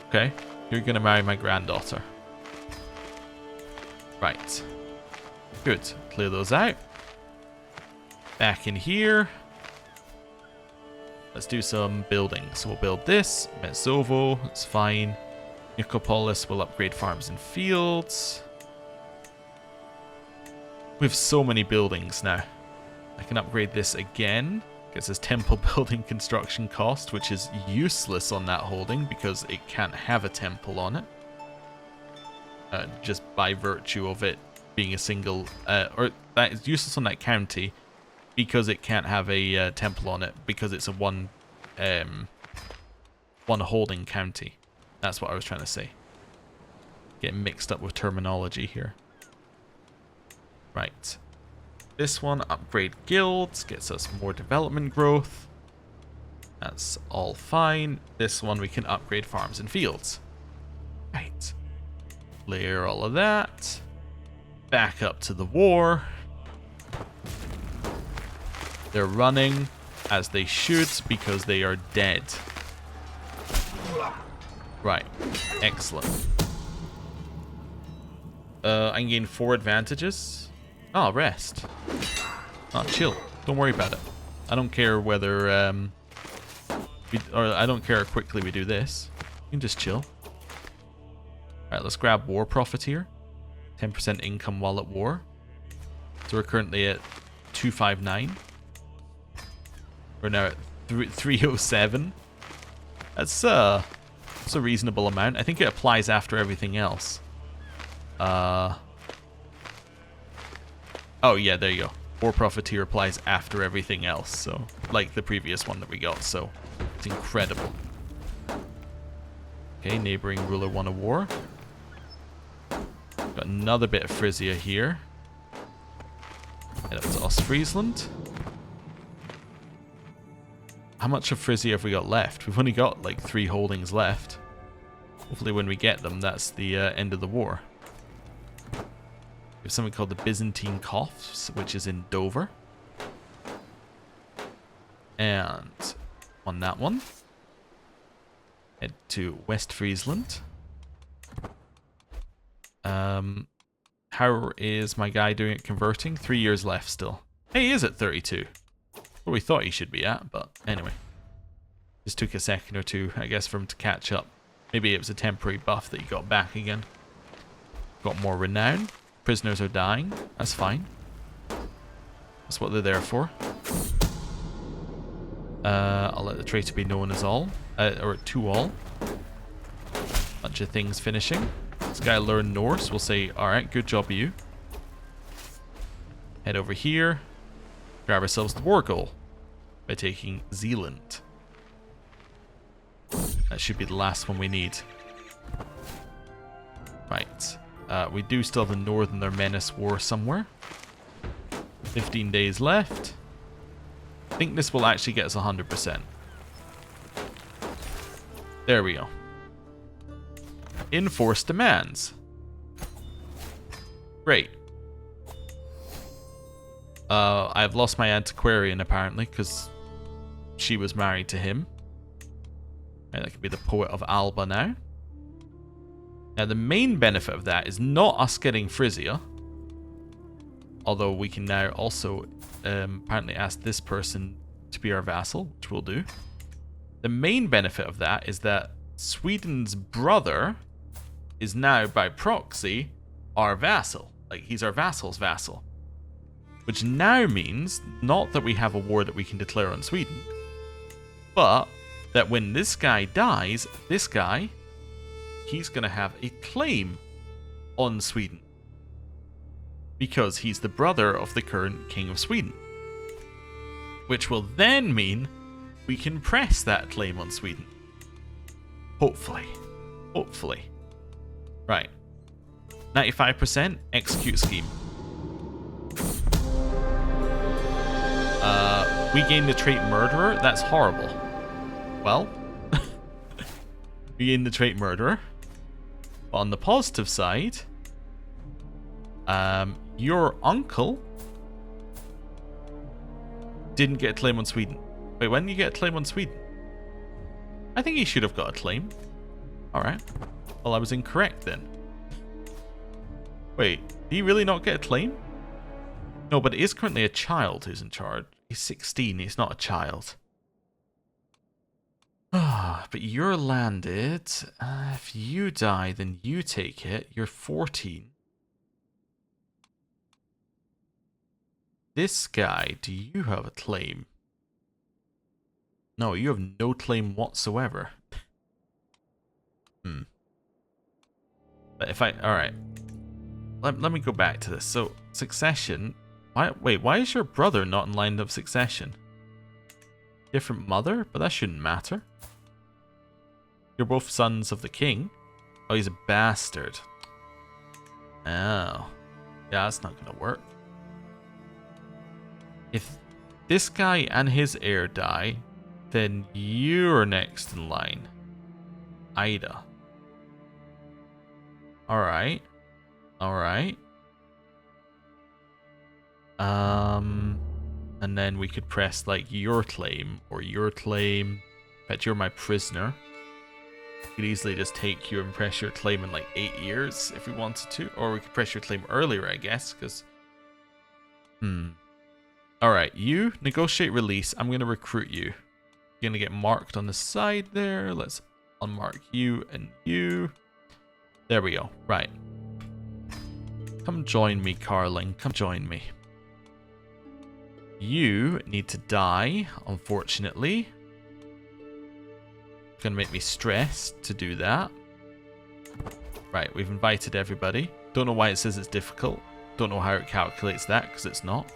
Okay. You're gonna marry my granddaughter. Right. Good. Clear those out. Back in here. Let's do some building. So we'll build this. Metzovo. It's fine. Nicopolis will upgrade farms and fields. We have so many buildings now. I can upgrade this again. Gets us temple building construction cost, which is useless on that holding because it can't have a temple on it. Just by virtue of it being a single... or that is useless on that county because it can't have a temple on it because it's a one holding county. That's what I was trying to say. Getting mixed up with terminology here. Right. This one, upgrade guilds, gets us more development growth. That's all fine. This one we can upgrade farms and fields. Right. Clear all of that. Back up to the war. They're running, as they should, because they are dead. Right. Excellent. I can gain 4 advantages. Oh, rest. Oh, chill. Don't worry about it. I don't care whether, I don't care how quickly we do this. You can just chill. Alright, let's grab War Profiteer. 10% income while at war. So we're currently at 259. We're now at 307. That's a reasonable amount. I think it applies after everything else. Oh yeah, there you go. War Profiteer applies after everything else, so like the previous one that we got, so it's incredible. Okay, neighboring ruler won a war. Got another bit of Frisia here. Head up to Ostfriesland. How much of Frisia have we got left? We've only got like 3 holdings left. Hopefully when we get them, that's the end of the war. We have something called the Byzantine Coffs, which is in Dover. And on that one, head to West Friesland. How is my guy doing at converting? 3 years left still. Hey, he is at 32. What we thought he should be at, but anyway. Just took a second or two, I guess, for him to catch up. Maybe it was a temporary buff that he got back again. Got more renown. Prisoners are dying. That's fine. That's what they're there for. I'll let the traitor be known as all. Or to all. Bunch of things finishing. This guy learned Norse. We'll say, alright, good job you. Head over here. Grab ourselves the war goal. By taking Zealand. That should be the last one we need. Right. We do still have the Northern Menace War somewhere. 15 days left. I think this will actually get us 100%. There we go. Enforce demands. Great. I've lost my antiquarian apparently because she was married to him. Right, that could be the poet of Alba now. Now the main benefit of that is not us getting Frisia. Although we can now also apparently ask this person to be our vassal, which we'll do. The main benefit of that is that Sweden's brother is now by proxy our vassal. Like, he's our vassal's vassal. Which now means not that we have a war that we can declare on Sweden, but that when this guy dies, this guy, he's going to have a claim on Sweden. Because he's the brother of the current king of Sweden. Which will then mean we can press that claim on Sweden. Hopefully. Hopefully. Right. 95% execute scheme. We gain the trait murderer. That's horrible. Well, we gain the trait murderer. But on the positive side, your uncle didn't get a claim on Sweden. Wait, when did you get a claim on Sweden? I think he should have got a claim. Alright. Well, I was incorrect then. Wait, did he really not get a claim? No, but it is currently a child who's in charge. He's 16, he's not a child. Ah, but you're landed. If you die, then you take it. You're 14. This guy, do you have a claim? No, you have no claim whatsoever. But if I... Alright. Let me go back to this. So, succession... Why is your brother not in line of succession? Different mother? But that shouldn't matter. You're both sons of the king. Oh, he's a bastard. Oh. Yeah, that's not gonna work. If this guy and his heir die, then you're next in line. Ida. Alright. Alright. And then we could press like your claim or your claim. Bet you're my prisoner. We could easily just take you and press your claim in like 8 years if we wanted to. Or we could press your claim earlier, I guess, because... Alright, you negotiate release. I'm going to recruit you. You're going to get marked on the side there. Let's unmark you and you. There we go. Right. Come join me, Carling. Come join me. You need to die, unfortunately. It's going to make me stressed to do that. Right, we've invited everybody. Don't know why it says it's difficult. Don't know how it calculates that, because it's not.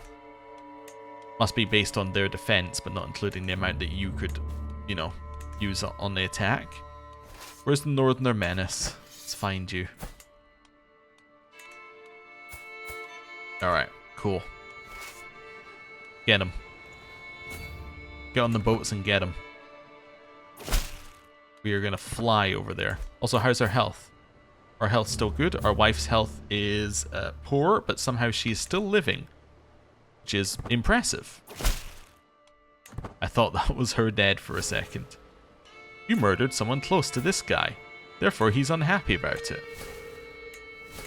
Must be based on their defense, but not including the amount that you could, you know, use on the attack. Where's the Northerner Menace? Let's find you. Alright, cool. Get him. Get on the boats and get him. We are going to fly over there. Also, how's our health? Our health's still good. Our wife's health is poor, but somehow she's still living. Which is impressive. I thought that was her dead for a second. You murdered someone close to this guy. Therefore, he's unhappy about it.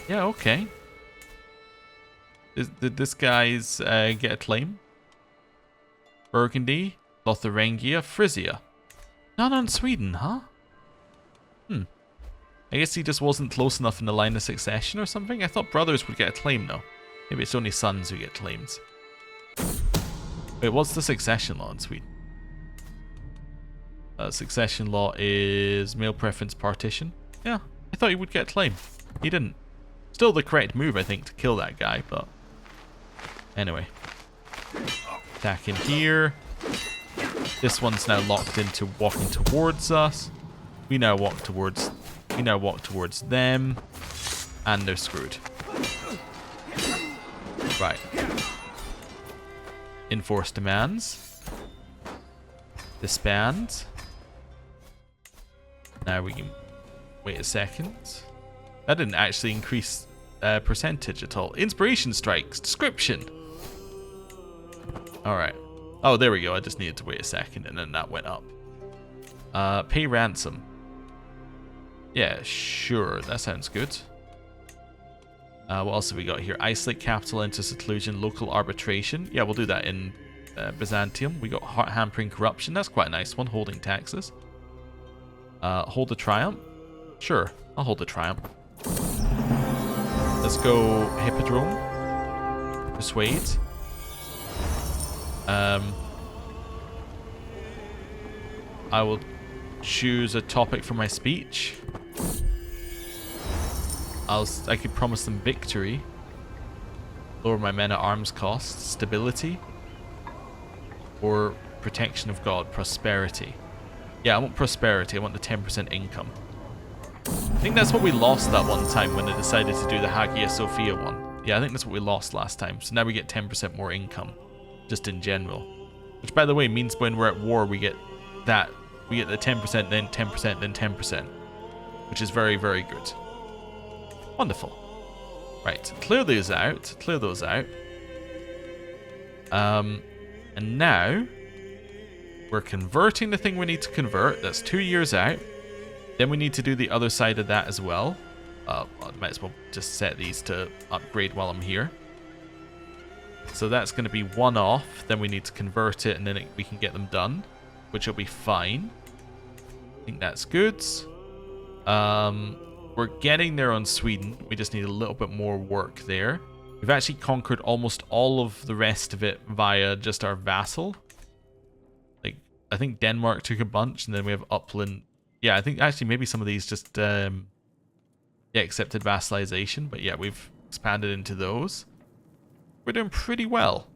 Yeah, okay. Did this guy's get a claim? Burgundy, Lotharingia, Frisia. None on Sweden, huh? I guess he just wasn't close enough in the line of succession or something? I thought brothers would get a claim though. Maybe it's only sons who get claims. Wait, what's the succession law in Sweden? Succession law is male preference partition. Yeah, I thought he would get a claim. He didn't. Still the correct move, I think, to kill that guy, but... Anyway. Attack in here. This one's now locked into walking towards us. We now walk towards them. And they're screwed. Right. Enforce demands. Disband. Now we can wait a second. That didn't actually increase percentage at all. Inspiration strikes. Description. Alright. Oh, there we go. I just needed to wait a second and then that went up. Pay ransom. Yeah, sure. That sounds good. What else have we got here? Isolate capital into seclusion, local arbitration. Yeah, we'll do that in Byzantium. We got hampering corruption. That's quite a nice one. Holding taxes. Hold a triumph. Sure, I'll hold a triumph. Let's go Hippodrome. Persuade. I will choose a topic for my speech. I could promise them victory. Lower my men at arms costs. Stability. Or protection of God. Prosperity. Yeah, I want prosperity. I want the 10% income. I think that's what we lost that one time when I decided to do the Hagia Sophia one. Yeah, I think that's what we lost last time. So now we get 10% more income. Just in general. Which, by the way, means when we're at war, we get that. We get the 10%, then 10%, then 10%. Which is very, very good. Wonderful. Right, clear those out. Clear those out. And now we're converting the thing we need to convert. That's 2 years out. Then we need to do the other side of that as well. I might as well just set these to upgrade while I'm here. So that's going to be one off. Then we need to convert it, and then we can get them done, which will be fine. I think that's good. We're getting there on Sweden. We just need a little bit more work there. We've actually conquered almost all of the rest of it via just our vassal. Like, I think Denmark took a bunch, and then we have Upland. Yeah, I think actually maybe some of these just accepted vassalization. But yeah, we've expanded into those. We're doing pretty well.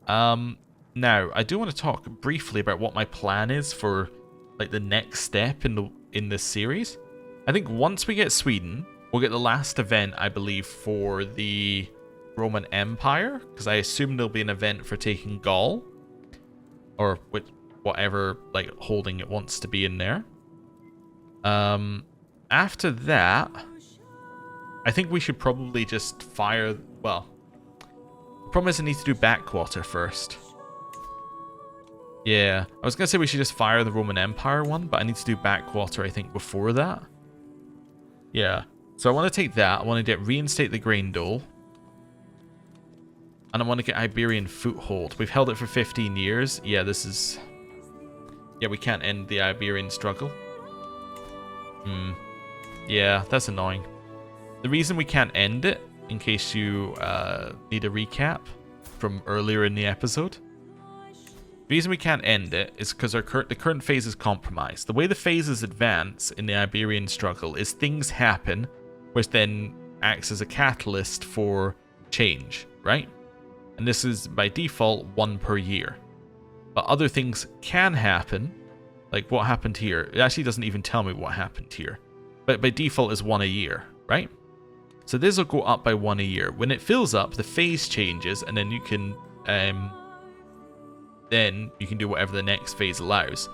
Now, I do want to talk briefly about what my plan is for like the next step in this series. I think once we get Sweden, we'll get the last event, I believe, for the Roman Empire, because I assume there'll be an event for taking Gaul, or whatever like holding it wants to be in there. After that, I think we should probably just fire. Well, the problem is I need to do backwater first. Yeah, I was going to say we should just fire the Roman Empire one, but I need to do backwater, I think, before that. Yeah, so I want to take that. I want to reinstate the grain dole. And I want to get Iberian foothold. We've held it for 15 years. Yeah, this is... Yeah, we can't end the Iberian struggle. Yeah, that's annoying. The reason we can't end it, in case you need a recap from earlier in the episode, the reason we can't end it is because the current phase is compromised. The way the phases advance in the Iberian struggle is things happen, which then acts as a catalyst for change, right? And this is by default 1 per year. But other things can happen, like what happened here. It actually doesn't even tell me what happened here. But by default is 1 a year, right? So this will go up by 1 a year. When it fills up, the phase changes, and then you can do whatever the next phase allows.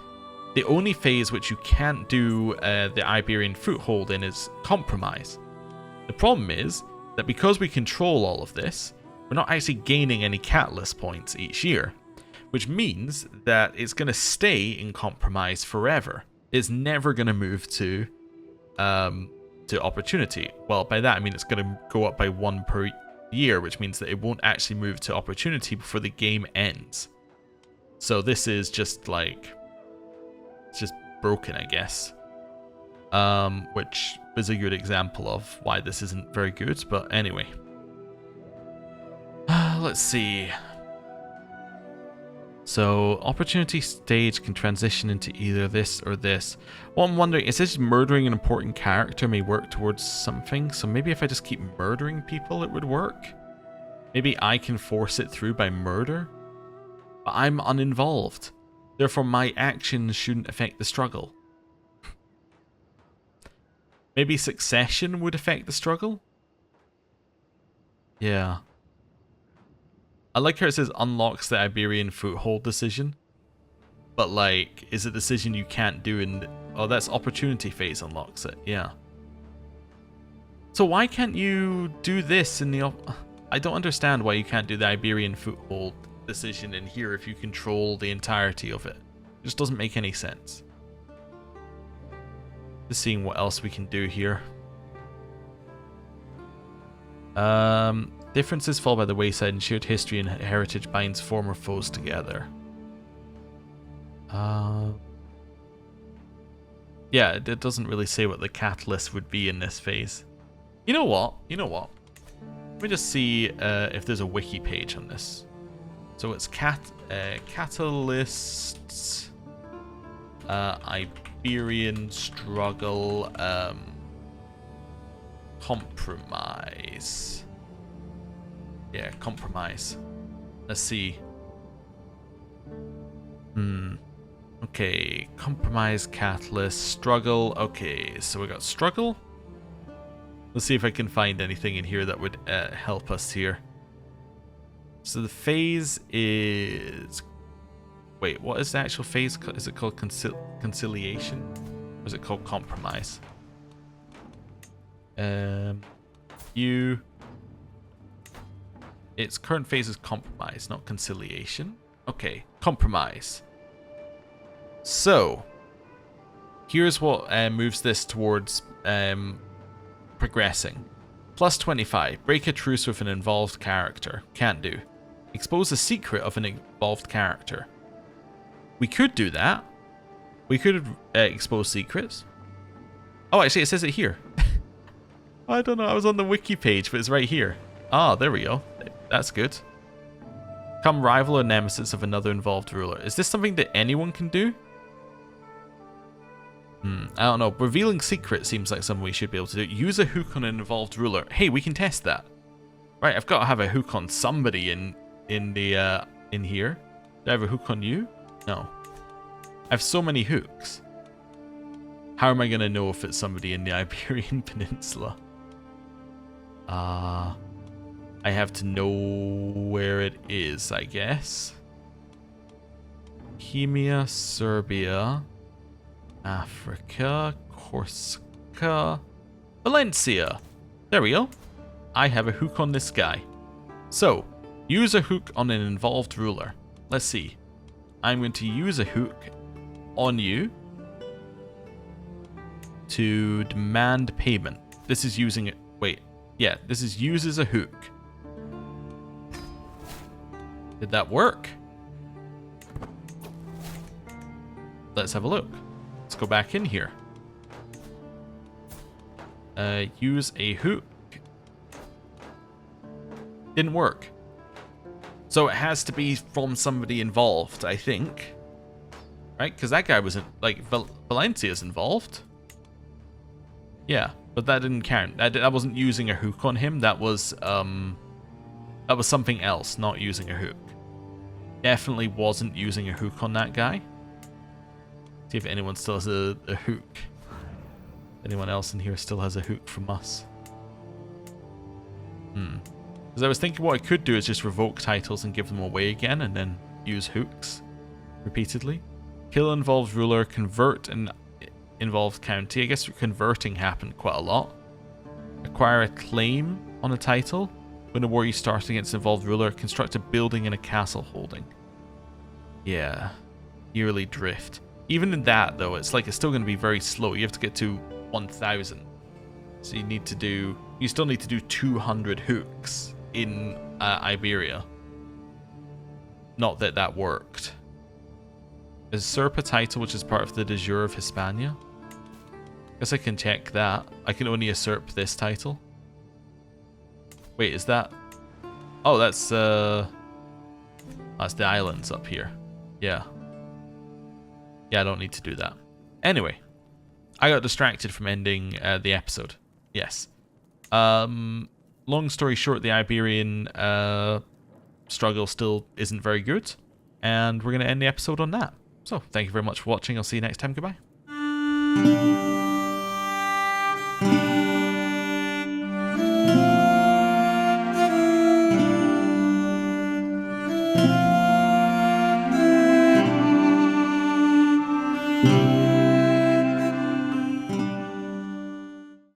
The only phase which you can't do the Iberian foothold in is compromise. The problem is that because we control all of this, we're not actually gaining any catalyst points each year, which means that it's going to stay in compromise forever. It's never going to move to opportunity. Well, by that I mean it's going to go up by 1 per year, which means that it won't actually move to opportunity before the game ends. So this is just like, it's just broken, I guess. Which is a good example of why this isn't very good, but anyway. Let's see. So, opportunity stage can transition into either this or this. What I'm wondering, is this murdering an important character may work towards something? So maybe if I just keep murdering people, it would work? Maybe I can force it through by murder? But I'm uninvolved. Therefore, my actions shouldn't affect the struggle. Maybe succession would affect the struggle? Yeah. I like how it says unlocks the Iberian foothold decision. But like, is a decision you can't do in... Oh, that's opportunity phase unlocks it. Yeah. So why can't you do this in the... I don't understand why you can't do the Iberian foothold decision in here if you control the entirety of it. It just doesn't make any sense. Just seeing what else we can do here. Differences fall by the wayside, and shared history and heritage binds former foes together. Yeah, it doesn't really say what the catalyst would be in this phase. You know what? Let me just see if there's a wiki page on this. So it's catalysts, Iberian struggle, compromise. Yeah, compromise. Let's see. Okay, compromise, catalyst, struggle. Okay, so we got struggle. Let's see if I can find anything in here that would help us here. So the phase is... Wait, what is the actual phase? Is it called conciliation? Or is it called compromise? Its current phase is compromise, not conciliation. Okay, compromise. So, here's what moves this towards progressing. Plus 25. Break a truce with an involved character. Can't do. Expose a secret of an involved character. We could do that. We could expose secrets. Oh, actually, it says it here. I don't know. I was on the wiki page, but it's right here. Ah, there we go. That's good. Become rival or nemesis of another involved ruler. Is this something that anyone can do? I don't know. Revealing secrets seems like something we should be able to do. Use a hook on an involved ruler. Hey, we can test that. Right, I've got to have a hook on somebody in here. Do I have a hook on you? No. I have so many hooks. How am I going to know if it's somebody in the Iberian Peninsula? I have to know where it is, I guess. Bohemia, Serbia, Africa, Corsica, Valencia. There we go. I have a hook on this guy. So, use a hook on an involved ruler. Let's see. I'm going to use a hook on you to demand payment. This is using it. Wait, yeah, this is uses a hook. Did that work? Let's have a look. Let's go back in here. Use a hook. Didn't work. So it has to be from somebody involved, I think. Right? Because that guy wasn't, like, Valencia's involved. Yeah, but that didn't count. I wasn't using a hook on him. That was something else, not using a hook. Definitely wasn't using a hook on that guy. See if anyone still has a hook. Anyone else in here still has a hook from us? Because I was thinking what I could do is just revoke titles and give them away again, and then use hooks repeatedly. Kill involved ruler, convert an involved county. I guess converting happened quite a lot. Acquire a claim on a title. When a war you start against an involved ruler, construct a building and a castle holding. Yeah. Yearly drift. Even in that, though, it's still going to be very slow. You have to get to 1,000. So you still need to do 200 hooks in Iberia. Not that that worked. Usurp a title which is part of the de jure of Hispania. Guess I can check that. I can only usurp this title. Wait, is that... Oh, that's the islands up here. Yeah. Yeah, I don't need to do that. Anyway, I got distracted from ending the episode. Yes. Long story short, the Iberian struggle still isn't very good. And we're going to end the episode on that. So, thank you very much for watching. I'll see you next time. Goodbye.